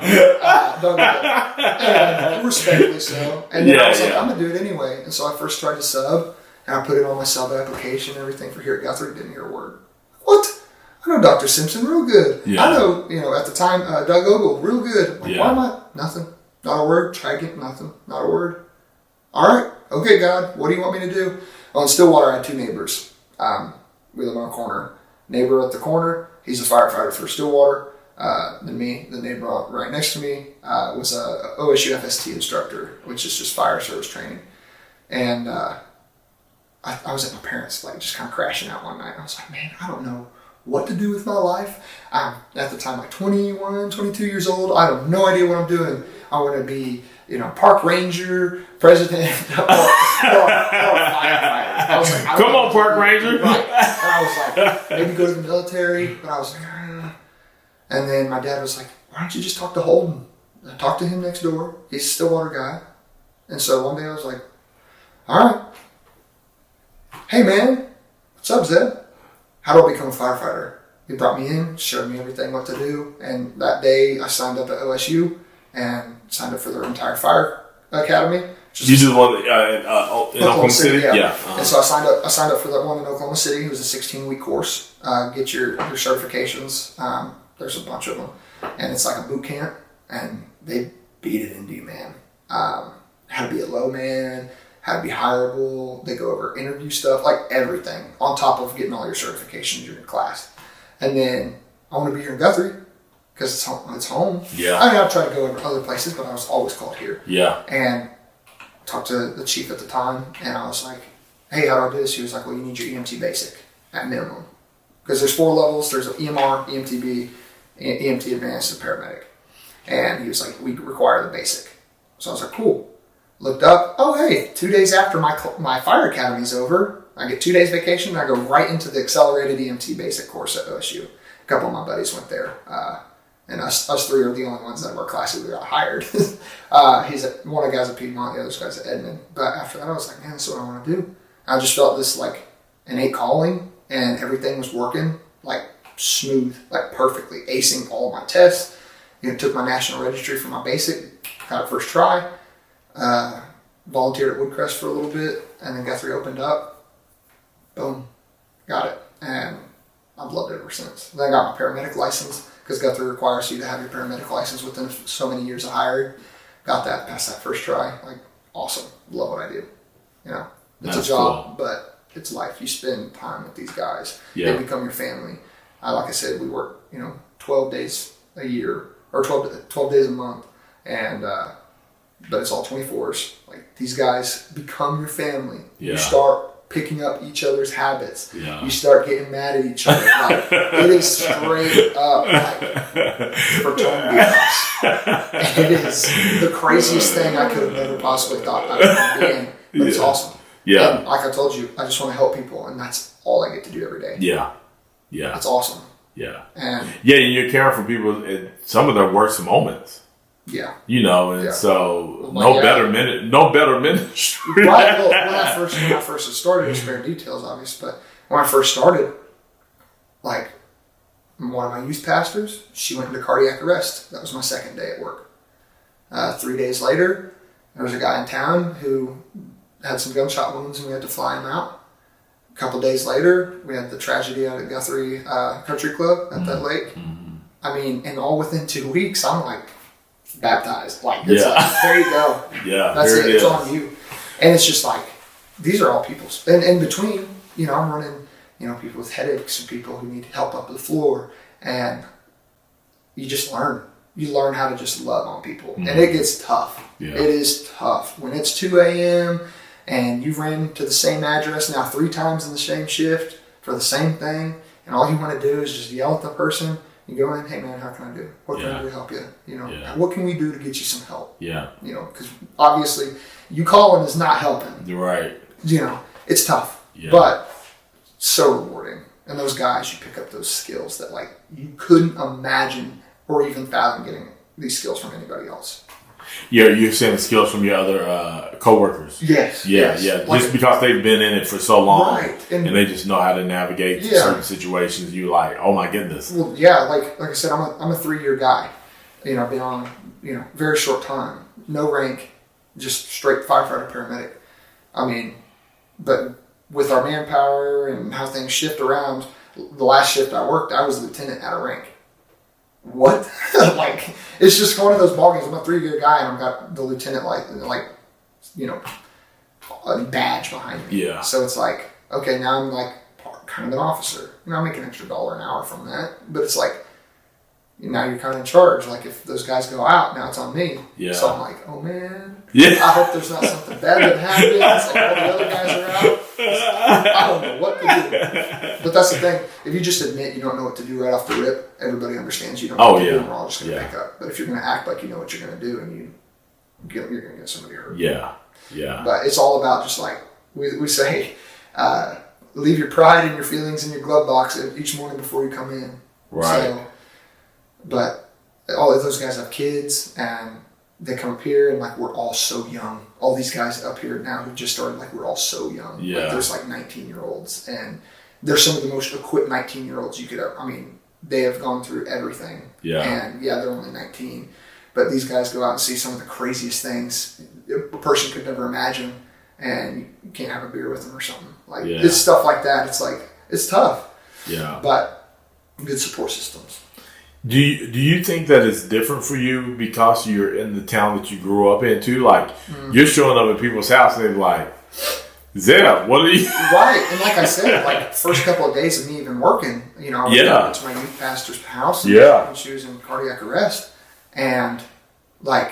do that. And respectfully so. And then I was like, I'm going to do it anyway. And so I first tried to sub, and I put it on my sub application and everything for here at Guthrie. Didn't hear a word. What? I know Dr. Simpson real good. Yeah. I know, at the time, Doug Ogle real good. Like, why am I? Nothing. Not a word. Try again. Nothing. Not a word. All right. Okay, God. What do you want me to do? Well, in Stillwater, I had 2 neighbors. We live on a corner. Neighbor at the corner, he's a firefighter for Stillwater. Then me, the neighbor right next to me, was a OSU FST instructor, which is just fire service training. And I was at my parents', like, just kind of crashing out one night. I was like, man, I don't know what to do with my life. I'm at the time like 21, 22 years old. I have no idea what I'm doing. I want to be, park ranger, president, or firefighter. I was like, come on, park ranger. Right. And I was like, maybe go to the military. But I was like, And then my dad was like, why don't you just talk to Holden? I talked to him next door. He's a Stillwater guy. And so one day I was like, all right. Hey, man. What's up, Zeb? How do I become a firefighter? He brought me in, showed me everything, what to do. And that day I signed up at OSU and signed up for their entire fire academy. You did one in Oklahoma City? Yeah. Uh-huh. And so I signed up for that one in Oklahoma City. It was a 16-week course. Get your certifications. There's a bunch of them. And it's like a boot camp. And they beat it into you, man. How to be a low man, how to be hireable. They go over interview stuff, like everything, on top of getting all your certifications in your class. And then I want to be here in Guthrie because it's home. Yeah. I mean, I've tried to go over other places, but I was always called here. Yeah. And talked to the chief at the time, and I was like, hey, how do I do this? He was like, well, you need your EMT basic at minimum. Because there's 4 levels. There's an EMR, EMTB, EMT advanced, and paramedic. And he was like, we require the basic. So I was like, cool. Looked up, oh, hey, 2 days after my fire academy's over, I get 2 days vacation, and I go right into the accelerated EMT basic course at OSU. A couple of my buddies went there. And us 3 are the only ones that of our class who got hired. One of the guys at Piedmont, the other guy's at Edmond. But after that, I was like, man, this is what I want to do. I just felt this like innate calling, and everything was working like smooth, like perfectly, acing all my tests. Took my national registry for my basic, got it first try. Volunteered at Woodcrest for a little bit, and then Guthrie opened up. Boom, got it, and I've loved it ever since. Then I got my paramedic license. Because Guthrie requires you to have your paramedic license within so many years of hiring. Got that, passed that first try. Like, awesome. Love what I do. It's That's a job, cool. but it's life. You spend time with these guys. Yeah. They become your family. Like I said, we work, 12 days a year, or 12 days a month. And, but it's all 24s. Like, these guys become your family. Yeah. You start picking up each other's habits. Yeah. You start getting mad at each other. Like, it is straight up like fraternity house. And it is the craziest thing I could have never possibly thought I would be in. But it's awesome. Yeah. And like I told you, I just want to help people, and that's all I get to do every day. Yeah. Yeah. That's awesome. Yeah. And you're caring for people at some of their worst moments. Yeah. You know, and so Well, no better ministry. Right. Well, when I first started, there's spare details, obviously, but when I first started, like, one of my youth pastors, she went into cardiac arrest. That was my second day at work. 3 days later, there was a guy in town who had some gunshot wounds, and we had to fly him out. A couple days later, we had the tragedy out at Guthrie Country Club at that lake. Mm-hmm. I mean, and all within 2 weeks, I'm like baptized. Like, it's like, there you go. Yeah, that's it. It's on you. And it's just like, these are all people's. And in between, you know, I'm running, you know, people with headaches and people who need help up the floor. And you just learn. You learn how to just love on people. Mm-hmm. And it gets tough. Yeah. It is tough. When it's 2 a.m. and you've ran to the same address now 3 times in the same shift for the same thing, and all you want to do is just yell at the person. You go in, hey man, how can I do? What can I do to help you? You know, what can we do to get you some help? Yeah. You know, because obviously you calling is not helping. Right. You know, it's tough, but so rewarding. And those guys, you pick up those skills that like you couldn't imagine or even fathom getting these skills from anybody else. Yeah, you're saying skills from your other coworkers. Yes. Yeah. Like, just because they've been in it for so long, right. And they just know how to navigate certain situations. You like, oh my goodness. Well, yeah, like I said, I'm a 3-year guy. You know, I've been on, you know, very short time, no rank, just straight firefighter paramedic. I mean, but with our manpower and how things shift around, the last shift I worked, I was a lieutenant out of rank. What? Like, it's just one of those ballgames. I'm a 3-year guy, and I've got the lieutenant, like, you know, a badge behind me. Yeah. So it's like, okay, now I'm like kind of an officer. You know, I make an extra $1 an hour from that, but it's like, now you're kind of in charge. Like, if those guys go out, now it's on me. Yeah. So I'm like, oh man. Yeah. I hope there's not something bad that happens. Like, all the other guys are out. I don't know what to do. But that's the thing. If you just admit you don't know what to do right off the rip, everybody understands you don't know what to do, and we're all just going to pick up. But if you're going to act like you know what you're going to do, and you're going to get somebody hurt. Yeah. Yeah. But it's all about just like, we say, leave your pride and your feelings in your glove box each morning before you come in. Right. So, but all of those guys have kids, and they come up here, and like, we're all so young. All these guys up here now who just started, like, we're all so young. Yeah. Like, there's like 19-year-olds, and they're some of the most equipped 19-year-olds you could ever. I mean, they have gone through everything. Yeah. And they're only 19, but these guys go out and see some of the craziest things a person could never imagine, and you can't have a beer with them or something. Like, it's stuff like that. It's like, it's tough. Yeah. But good support systems. Do you think that it's different for you because you're in the town that you grew up in too? Like, you're showing up at people's house and they're like, Zeb, what are you? Right. And like I said, like, first couple of days of me even working, you know, I went to my youth pastor's house when she was in cardiac arrest. And like,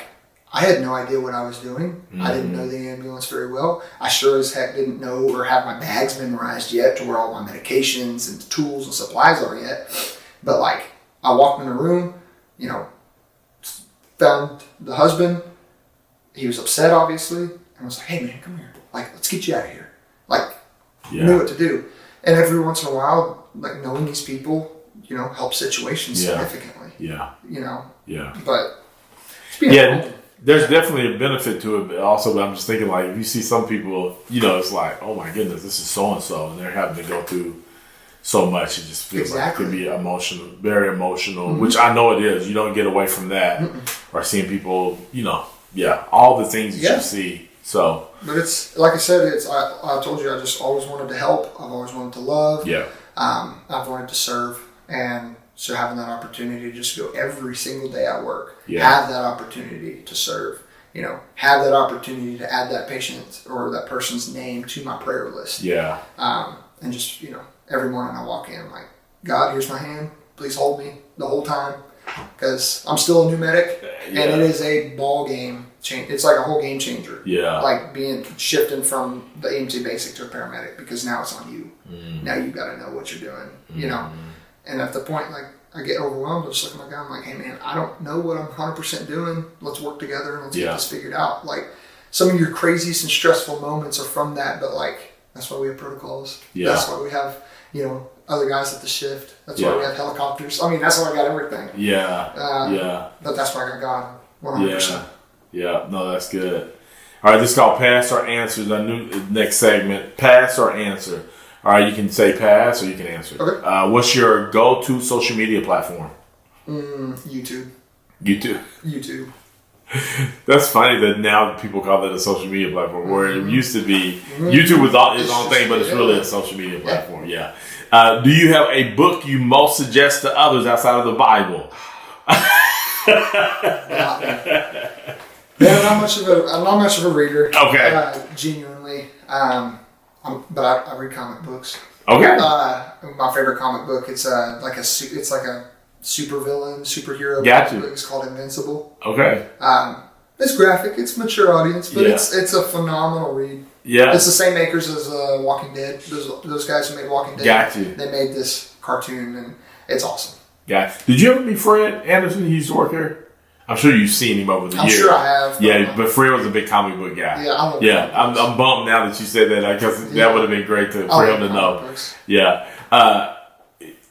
I had no idea what I was doing. Mm-hmm. I didn't know the ambulance very well. I sure as heck didn't know or have my bags memorized yet to where all my medications and tools and supplies are yet. But like, I walked in the room, you know, found the husband. He was upset, obviously. And I was like, hey, man, come here. Like, let's get you out of here. Like, knew what to do. And every once in a while, like, knowing these people, you know, helps situations significantly. Yeah. You know? Yeah. But, there's definitely a benefit to it. But also, but I'm just thinking, like, if you see some people, you know, it's like, oh my goodness, this is so-and-so. And they're having to go through so much. It just feels like it could be emotional, very emotional, which I know it is. You don't get away from that. Or seeing people, you know, all the things that you see. So, but it's like I said, I told you, I just always wanted to help. I've always wanted to love. Yeah. I've wanted to serve, and so having that opportunity to just go every single day I work, have that opportunity to serve. You know, have that opportunity to add that patient or that person's name to my prayer list. Yeah. And just, you know, every morning I walk in, like, God, here's my hand. Please hold me the whole time, because I'm still a new medic, and it is a ball game change. It's like a whole game changer. Yeah. Like shifting from the EMT basic to a paramedic, because now it's on you. Now you got to know what you're doing, you know? And at the point, like, I get overwhelmed. I just look at my guy. I'm like, hey man, I don't know what I'm 100% doing. Let's work together and let's get this figured out. Like, some of your craziest and stressful moments are from that, but like, that's why we have protocols. Yeah. That's why we have, you know, other guys at the shift. That's why we have helicopters. I mean, that's why I got everything. Yeah. But that's why I got God 100%. Yeah. No, that's good. All right, this is called Pass or Answer. The new next segment, Pass or Answer. All right, you can say pass or you can answer. Okay. What's your go-to social media platform? YouTube. YouTube. That's funny that now people call that a social media platform, where it used to be YouTube was its own thing, but it's really a social media platform. Yeah. Do you have a book you most suggest to others outside of the Bible? Yeah, I'm not much of a reader. Okay. Genuinely. But I read comic books. Okay. My favorite comic book. It's like a superhero. Gotcha. Book. It's called Invincible. Okay. It's graphic. It's mature audience, but it's a phenomenal read. Yeah. It's the same makers as Walking Dead. Those guys who made Walking Dead. Gotcha. They made this cartoon, and it's awesome. Gotcha. Did you ever meet Fred Anderson? He used to work here. I'm sure you've seen him over the years. I'm sure I have. Yeah, but Fred was a big comic book guy. Yeah, I'm bummed now that you said that, because that would have been great for him to know. Books. Yeah.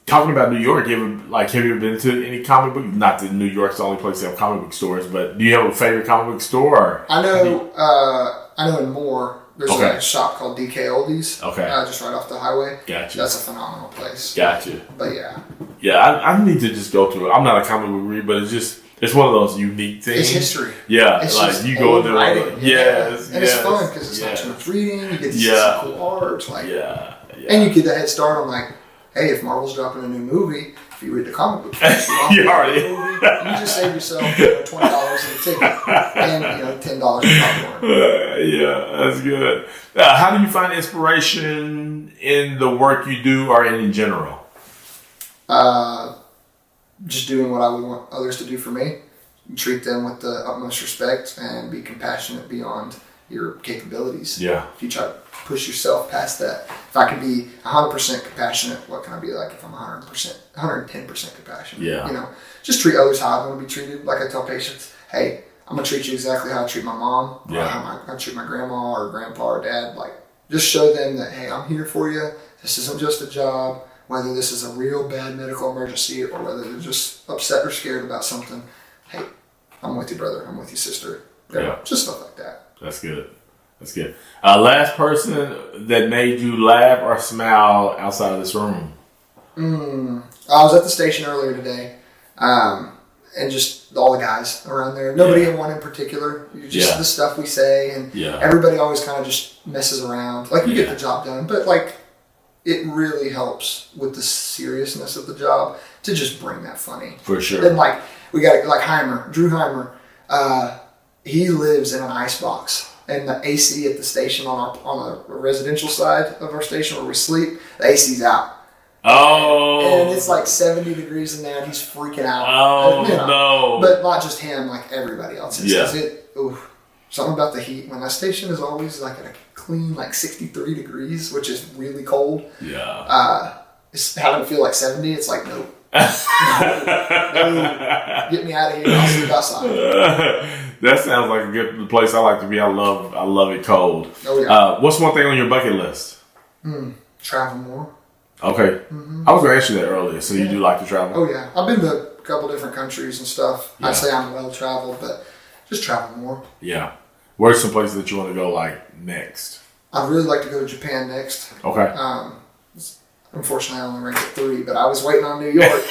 Talking about New York, have you ever been to any comic book? Not that New York's the only place to have comic book stores, but do you have a favorite comic book store? Or I know in Moore, there's a shop called DK Oldies. Okay. Just right off the highway. Gotcha. That's a phenomenal place. Gotcha. But yeah. Yeah, I need to just go to it. I'm not a comic book reader, but it's one of those unique things. It's history. Yeah, it's like you go in there. Yes. And it's fun because it's not too much reading. You get to see some cool art. Like, and you get the head start on like, hey, if Marvel's dropping a new movie, if you read the comic book, you just save yourself $20 in a ticket and $10 in popcorn. Yeah, that's good. How do you find inspiration in the work you do or in general? Just doing what I would want others to do for me. Treat them with the utmost respect and be compassionate beyond your capabilities. Yeah. If you try to push yourself past that, if I can be 100% compassionate, what can I be like if I'm 110% compassionate? Yeah. Just treat others how I want to be treated. Like I tell patients, hey, I'm gonna treat you exactly how I treat my mom, or how I treat my grandma or grandpa or dad. Like, just show them that, hey, I'm here for you. This isn't just a job. Whether this is a real bad medical emergency or whether they're just upset or scared about something, hey, I'm with you, brother. I'm with you, sister. Just stuff like that. That's good. Last person that made you laugh or smile outside of this room? I was at the station earlier today, and just all the guys around there. Nobody in one in particular. Just the stuff we say, and everybody always kind of just messes around. Like, you get the job done, but like, it really helps with the seriousness of the job to just bring that funny. For sure. And like, we got like Drew Heimer, he lives in an ice box. And the AC at the station on a residential side of our station where we sleep, the AC's out. Oh. And it's like 70 degrees in there and he's freaking out. Oh, no. But not just him, like everybody else. Something about the heat. When that station is always like at a clean, like 63 degrees, which is really cold. Yeah. It's having to feel like 70. It's like, no. Get me out of here. I'll sleep outside. That sounds like a good place I like to be. I love it cold. Oh, yeah. What's one thing on your bucket list? Travel more. Okay. I was going to ask you that earlier. So you do like to travel? Oh, yeah. I've been to a couple different countries and stuff. I'd say I'm well traveled, but just travel more. Yeah. Where's some places that you want to go, like, next? I'd really like to go to Japan next. Okay. Unfortunately, I only ranked at 3, but I was waiting on New York.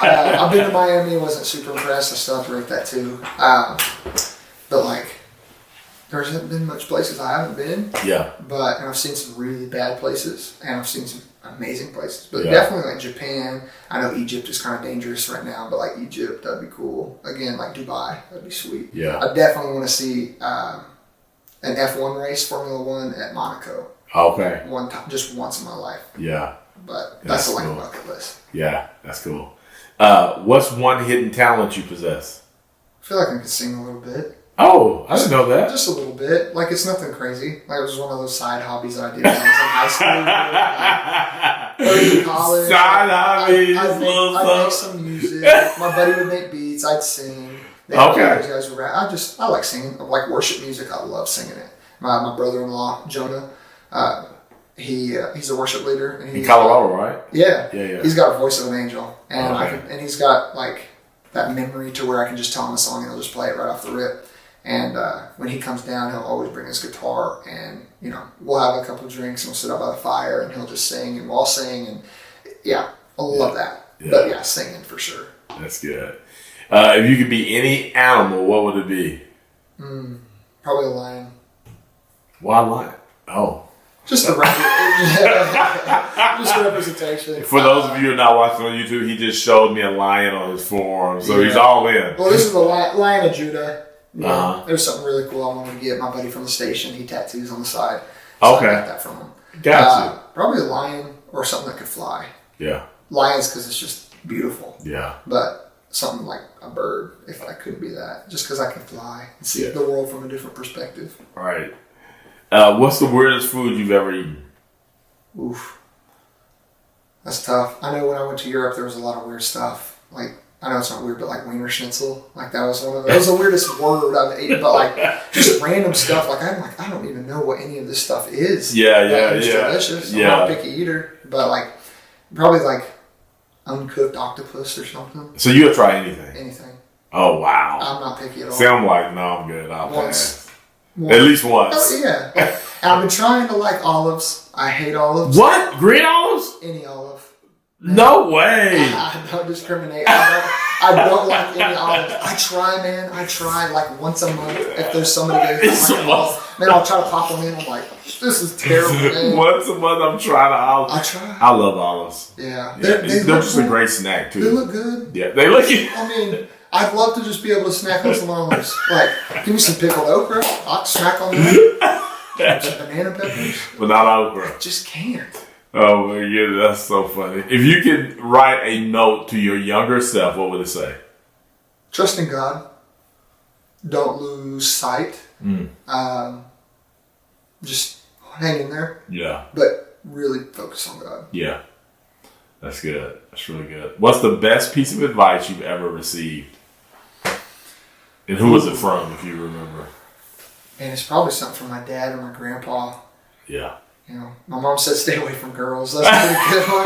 I've been to Miami, wasn't super impressed. I still have to rate that too. But like, there hasn't been much places I haven't been. Yeah. And I've seen some really bad places, and I've seen some amazing places. But definitely like Japan. I know Egypt is kind of dangerous right now, but like Egypt, that'd be cool. Again, like Dubai, that'd be sweet. Yeah. I definitely want to see an F1 race, Formula One at Monaco. Okay. One time, just once in my life. Yeah. But that's like a bucket list. Yeah, that's cool. What's one hidden talent you possess? I feel like I could sing a little bit. Oh, I didn't know that. Just a little bit. Like, it's nothing crazy. Like, it was one of those side hobbies that I did when I was in high school. Early in college. Side hobbies. I'd make some music. My buddy would make beats. I'd sing. Okay. Those guys would rap. I like singing. I like worship music. I love singing it. My brother-in-law, Jonah, he's a worship leader. And in Colorado, right? Yeah. Yeah. He's got a voice of an angel. And okay. and he's got, like, that memory to where I can just tell him a song and he'll just play it right off the rip. And when he comes down, he'll always bring his guitar, and we'll have a couple of drinks and we'll sit out by the fire, and he'll just sing, and we'll all sing, and I love that. Yeah. But singing for sure. That's good. If you could be any animal, what would it be? Probably a lion. Why lion? Oh. Just the representation. For those of you who are not watching on YouTube, he just showed me a lion on his forearm, so he's all in. Well, this is the Lion of Judah. There's something really cool I wanted to get my buddy from the station. He tattoos on the side. So I got that from him. Gotcha. Probably a lion or something that could fly. Yeah. Lions, because it's just beautiful. Yeah. But something like a bird, if I could be that, just because I can fly and see the world from a different perspective. All right. What's the weirdest food you've ever eaten? Oof. That's tough. I know when I went to Europe, there was a lot of weird stuff. Like, I know it's not weird, but like Wiener Schnitzel, like that was the weirdest word I've eaten. But like just random stuff, like I don't even know what any of this stuff is. It's delicious. I'm not a picky eater, but like probably like uncooked octopus or something. So you'll try anything? Anything. Oh wow! I'm not picky at all. See, I'm like, no, I'm good. I'll pass. Once. At least once. Oh, yeah. And I've been trying to like olives. I hate olives. What? Green olives? Any olive. No way. I don't discriminate. I don't like any olives. I try, man. I try like once a month. If there's somebody that's like, man, I'll try to pop them in. I'm like, this is terrible, man. Once a month, I'm trying to olives. I try. I love olives. Yeah. They're just a great snack, too. They look good. Yeah, they look good. I mean, I'd love to just be able to snack on some olives. Like, give me some pickled okra. I'll snack on that. Some banana peppers. But not okra. Just can't. Oh my goodness, that's so funny. If you could write a note to your younger self, what would it say? Trust in God. Don't lose sight. Just hang in there. Yeah. But really focus on God. Yeah. That's good. That's really good. What's the best piece of advice you've ever received? And who was it from, if you remember? And it's probably something from my dad or my grandpa. Yeah. My mom said stay away from girls. That's a pretty good one.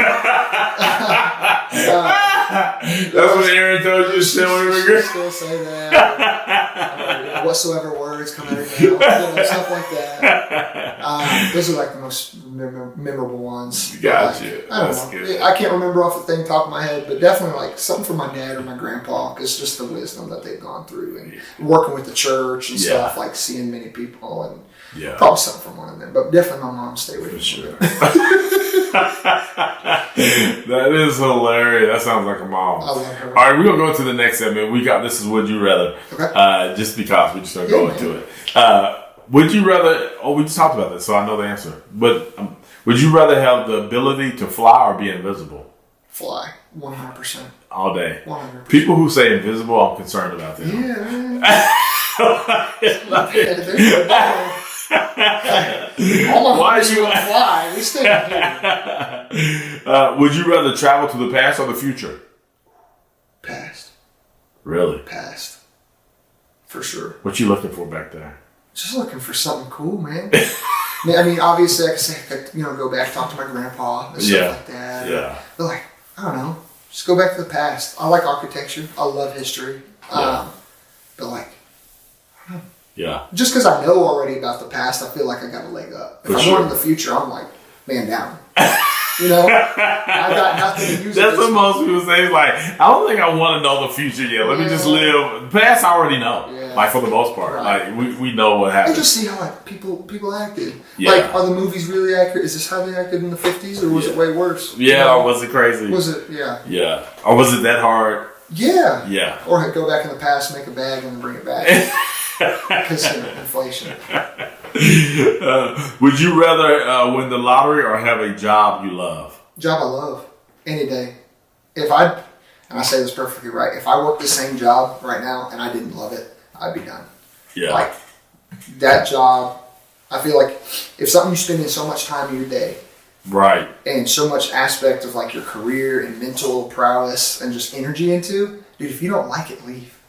That's what Aaron told you, stay away from girls. Still say that. Whatsoever words come out of your mouth. Stuff like that. Those are like the most memorable ones. Gotcha. I don't know. Good. I can't remember off the top of my head, but definitely like something from my dad or my grandpa, because just the wisdom that they've gone through and working with the church and stuff, like seeing many people and probably something from one of them, but definitely my mom stayed with me. Sure. That is hilarious. That sounds like a mom. I love her. All right, we're gonna go to the next segment. This is Would You Rather. Okay. Just because we're just gonna go into it. Would you rather? Oh, we just talked about this, so I know the answer. But would you rather have the ability to fly or be invisible? Fly, 100%. All day. 100%. People who say invisible, I'm concerned about them. Yeah, man. Why do you want to fly? We stay here. Would you rather travel to the past or the future? Past. Really? Past. For sure. What you looking for back there? Just looking for something cool, man. I mean, obviously, I could go back, talk to my grandpa and stuff like that. Yeah. But like, I don't know. Just go back to the past. I like architecture. I love history. But like, I don't know. Yeah. Just because I know already about the past, I feel like I got a leg up. If I'm going in the future, I'm like, man down. I got nothing to use. That's what most people say. It's like, I don't think I want to know the future yet. Let me just live. The past, I already know. Yeah. Like, for the most part. Right. Like, we know what happened. And just see how people acted. Yeah. Like, are the movies really accurate? Is this how they acted in the 50s, or was it way worse? Yeah, or was it crazy? Was it, Yeah. Or was it that hard? Yeah. Yeah. Or go back in the past, make a bag, and then bring it back. Because inflation. Would you rather win the lottery or have a job you love? Job I love. Any day. And I say this perfectly right, if I worked the same job right now and I didn't love it, I'd be done. Yeah. Like, that job, I feel like if something you spend in so much time of your day, right, and so much aspect of like your career and mental prowess and just energy into, dude, if you don't like it, leave.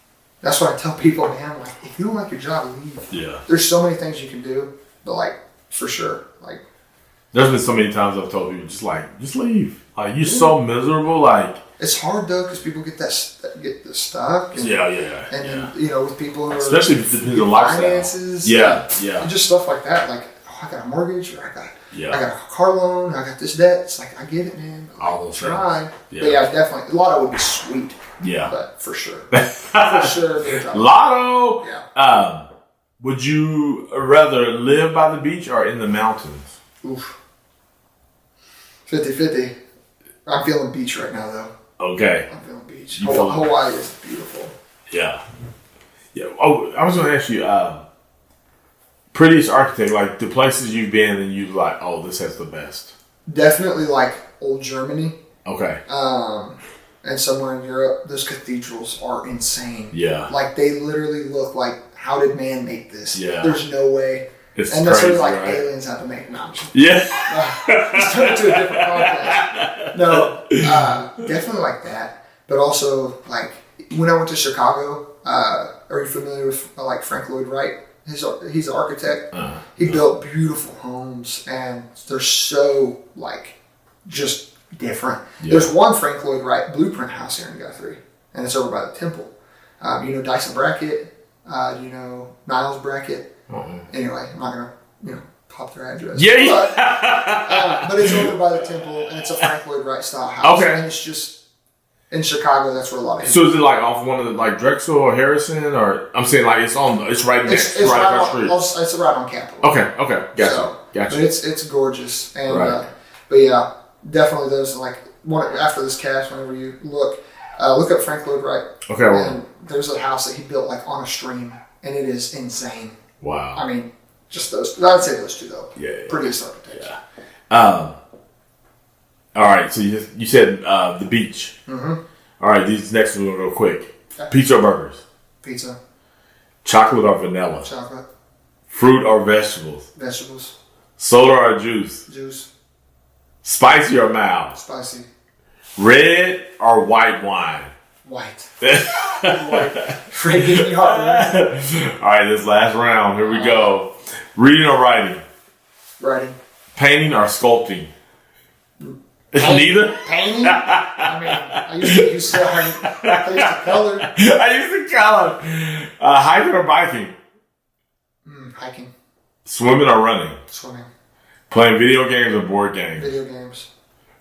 That's what I tell people, man. Like, if you don't like your job, leave. Yeah. There's so many things you can do, but like, for sure, like. There's been so many times I've told people, just leave. Like, you're so miserable, like. It's hard though, because people get stuck. And, then, you know, with people who are. Especially if it depends on lifestyle. Finances. Yeah. And just stuff like that. Like, oh, I got a mortgage, or I got a car loan, I got this debt. It's like, I get it, man. All those try. things. Yeah. But yeah, definitely. Lotto would be sweet. Yeah. But for sure. For sure. Lotto! Yeah. Would you rather live by the beach or in the mountains? Oof. 50-50. I'm feeling beach right now, though. Okay. I'm feeling beach. Hawaii is beautiful. Yeah. Yeah. Oh, I was going to ask you, prettiest architect, like the places you've been and you're like, oh, this has the best. Definitely like old Germany. Okay. And somewhere in Europe, those cathedrals are insane. Yeah. Like, they literally look like, how did man make this? Yeah. There's no way. It's and crazy, that's really like aliens have to make them. Yeah. Just turn it to a different podcast. No, definitely like that. But also, like, when I went to Chicago, are you familiar with, like, Frank Lloyd Wright? He's an architect. He built beautiful homes, and they're so, like, just different. Yeah. There's one Frank Lloyd Wright blueprint house here in Guthrie, and it's over by the temple. You know Dyson Brackett? You know Niles Brackett? Anyway, I'm not going to, pop their address. Yeah. But it's over by the temple, and it's a Frank Lloyd Wright style house. Okay. And it's just, in Chicago, that's where a lot of. So is it like off one of the, like, Drexel or Harrison, or I'm saying like it's right next, right across the street. It's right on Capitol. Okay, gotcha. But it's gorgeous, and but yeah, definitely those like after this cast, whenever you look up Frank Lloyd Wright. Okay, and there's a house that he built like on a stream, and it is insane. Wow. I mean, just those. I'd say those two though. Yeah. Prettiest architecture. Yeah. All right, so you said the beach. Mm-hmm. All right, these next ones we're gonna go quick. Okay. Pizza or burgers? Pizza. Chocolate or vanilla? Chocolate. Fruit or vegetables? Vegetables. Soda or juice? Juice. Spicy or mild? Spicy. Red or white wine? White. White. Fred, give me heart. All right, this last round. Here we go. Reading or writing? Writing. Painting or sculpting? Neither? Painting? I mean, I used to use color. I used to color. Hiking or biking? Hiking. Swimming or running? Swimming. Playing video games or board games? Video games.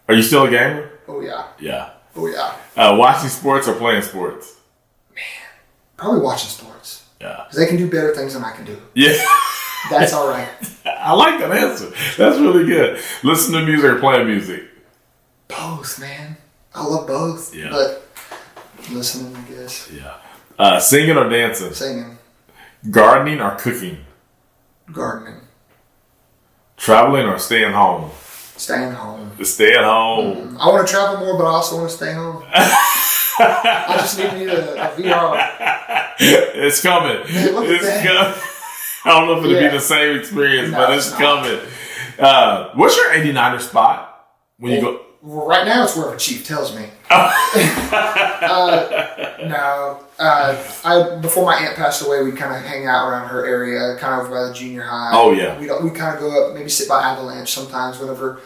Are you still a gamer? Oh, yeah. Yeah. Oh, yeah. Watching sports or playing sports? Man, probably watching sports. Yeah. Because they can do better things than I can do. Yeah. That's all right. I like that answer. That's really good. Listen to music or playing music? Both, man. I love both. Yeah. But listening, I guess. Yeah. Singing or dancing? Singing. Gardening or cooking? Gardening. Traveling or staying home? Staying home. Staying home. I want to travel more, but I also want to stay home. I just need a VR. It's coming. Man, it's coming. I don't know if it'll be the same experience, but it's coming. What's your 89er spot when you go? Well, right now it's wherever Chief tells me. No. Before my aunt passed away, we'd kind of hang out around her area, kind of over by the junior high. Oh, yeah. We'd kind of go up, maybe sit by Avalanche sometimes whenever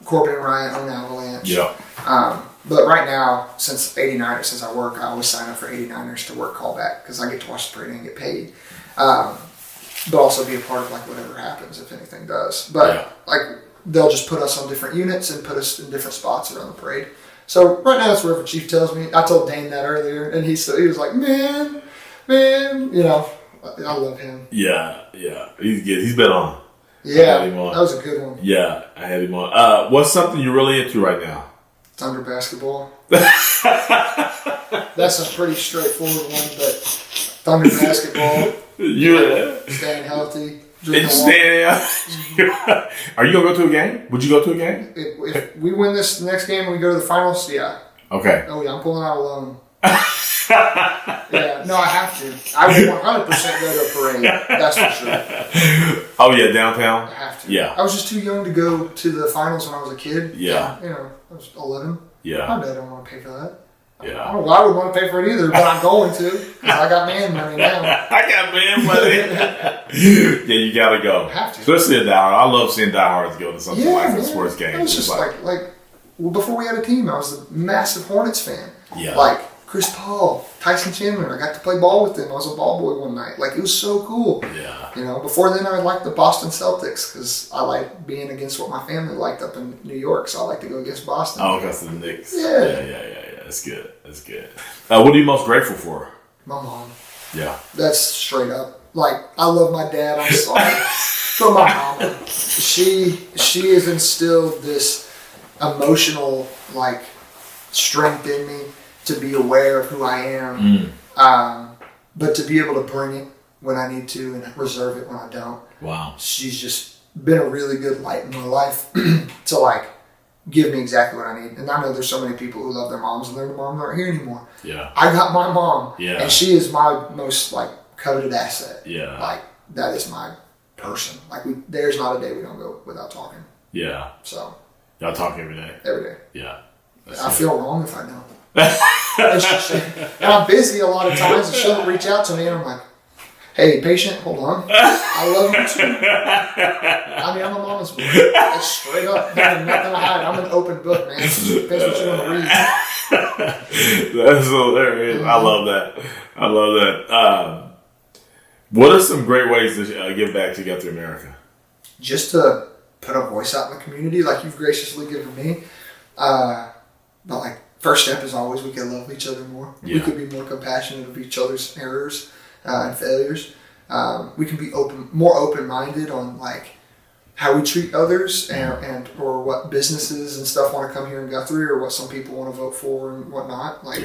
Corbin and Ryan own Avalanche. Yeah. But right now, since 89ers, since I work, I always sign up for 89ers to work callback because I get to watch the parade and get paid. But also be a part of like whatever happens, if anything does. But like they'll just put us on different units and put us in different spots around the parade. So right now it's wherever Chief tells me. I told Dane that earlier, and he was like, man, I love him. Yeah, he's good. He's been on. Yeah, that was a good one. Yeah, I had him on. What's something you're really into right now? Thunder basketball. That's a pretty straightforward one, but Thunder basketball. Staying healthy. Are you gonna go to a game? Would you go to a game? If we win this next game and we go to the finals, yeah. Okay. Oh yeah, I'm pulling out a loan. Yeah, no, I have to. I would 100% go to a parade. That's for sure. Oh yeah, downtown. I have to. Yeah. I was just too young to go to the finals when I was a kid. Yeah. And, I was 11. Yeah. My dad don't want to pay for that. Yeah. I don't know why I would want to pay for it either, but I'm going to because I got man money now. I got man money. Yeah, you gotta go. Have to. Especially a diehard. I love seeing diehards go to something like a sports game. It was just well, before we had a team, I was a massive Hornets fan. Yeah. Like Chris Paul, Tyson Chandler. I got to play ball with them. I was a ball boy one night. Like, it was so cool. Yeah. Before then I liked the Boston Celtics because I like being against what my family liked up in New York. So I like to go against Boston. Oh, because of the Knicks. Yeah. That's good. That's good. What are you most grateful for? My mom. Yeah. That's straight up. Like, I love my dad. I'm sorry. But my mom, she has instilled this emotional, like, strength in me to be aware of who I am. But to be able to bring it when I need to and reserve it when I don't. Wow. She's just been a really good light in my life to, like, give me exactly what I need. And I know there's so many people who love their moms and their moms aren't here anymore. Yeah. I got my mom. Yeah. And she is my most, like, coveted asset. Yeah. Like, that is my person. Like, there's not a day we don't go without talking. Yeah. So. Y'all talk every day? Every day. Yeah. I feel wrong if I don't. And I'm busy a lot of times and she'll reach out to me and I'm like, hey, patient, hold on. I love you too. I mean, I'm a mama's boy. It's straight up. There's nothing to hide. I'm an open book, man. Depends what you want to read. That's hilarious. I love that. What are some great ways to give back to Guthrie America? Just to put a voice out in the community like you've graciously given me. But like, first step is always we can love each other more. Yeah. We could be more compassionate of each other's errors and failures. We can be more open-minded on like how we treat others and or what businesses and stuff want to come here in Guthrie or what some people want to vote for and whatnot. Like,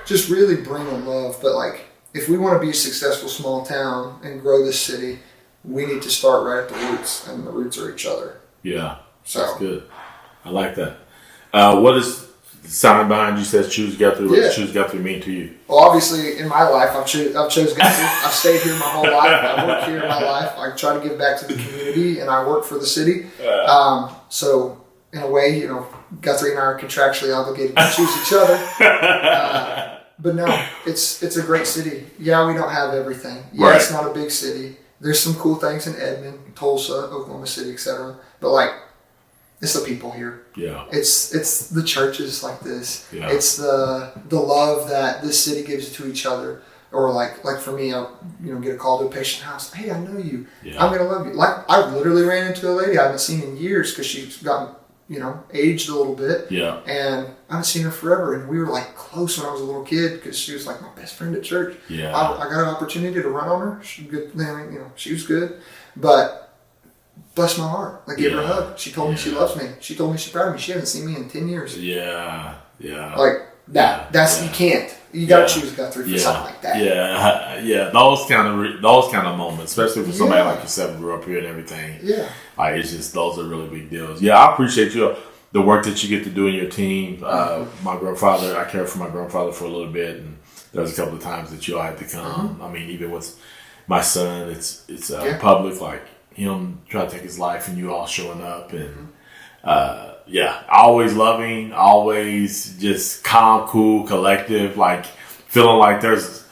just really bring a love. But like, if we want to be a successful small town and grow this city, we need to start right at the roots, and the roots are each other. Yeah, so that's good. I like that. What is the sign behind you says choose Guthrie? What does choose Guthrie mean to you? Well, obviously, in my life, I've chose Guthrie. I've stayed here my whole life. I work here in my life. I try to give back to the community, and I work for the city. So, in a way, Guthrie and I are contractually obligated to choose each other. But no, it's a great city. Yeah, we don't have everything. Yeah, It's not a big city. There's some cool things in Edmond, Tulsa, Oklahoma City, etc. But like, it's the people here. Yeah. It's the churches like this. Yeah. It's the love that this city gives to each other. Or like for me, I'll get a call to a patient house. Hey, I know you. Yeah. I'm gonna love you. Like, I literally ran into a lady I haven't seen in years because she's gotten aged a little bit. Yeah. And I haven't seen her forever. And we were like close when I was a little kid because she was like my best friend at church. Yeah. I got an opportunity to run on her. She was good. She was good, but bless my heart. I gave her a hug. She told me she loves me. She told me she's proud of me. She hasn't seen me in 10 years. Yeah. Yeah. Like that. That's you can't. You gotta choose Guthrie for something like that. Yeah, yeah. Those kind of moments, especially for somebody like yourself who grew up here and everything. Yeah. Like, it's just, those are really big deals. Yeah, I appreciate the work that you get to do in your team. My grandfather, I cared for my grandfather for a little bit, and there was a couple of times that you all had to come. I mean, even with my son, it's public, like him trying to take his life and you all showing up, and always loving, always just calm, cool, collective, like feeling like there's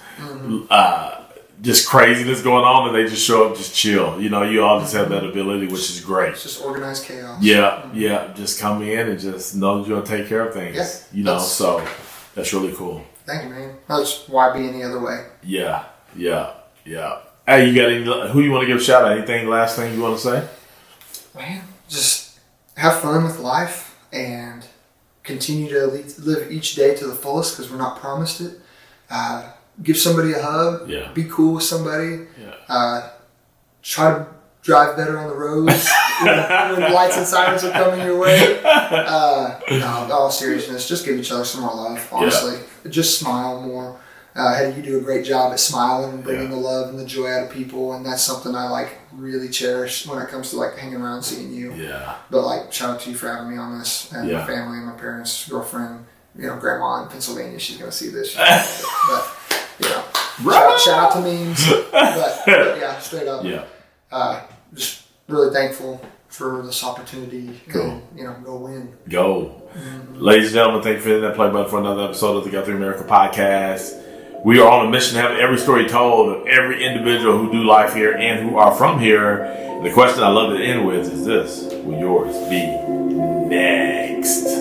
just craziness going on and they just show up, just chill. You all just have that ability, which is great. It's just organized chaos. Yeah. Just come in and just know that you're going to take care of things. Yeah, so that's really cool. Thank you, man. That's why be any other way. Yeah. Hey, you got who you want to give a shout out? Anything, last thing you want to say? Man, just have fun with life and continue to live each day to the fullest because we're not promised it. Give somebody a hug. Yeah. Be cool with somebody. Yeah. Try to drive better on the roads when lights and sirens are coming your way. No, all seriousness, just give each other some more love, honestly. Yeah. Just smile more. Heady, you do a great job at smiling and bringing the love and the joy out of people, and that's something I like really cherish when it comes to like hanging around and seeing you. Yeah. But like, shout out to you for having me on this, and my family and my parents, girlfriend, grandma in Pennsylvania, she's going to see this. But, shout out to memes. But yeah, straight up. Yeah. Just really thankful for this opportunity. Cool. And, go win. Go. Ladies and gentlemen, thank you for hitting that play button for another episode of the Guthrie America Podcast. We are on a mission to have every story told of every individual who do life here and who are from here. And the question I love to end with is this: will yours be next?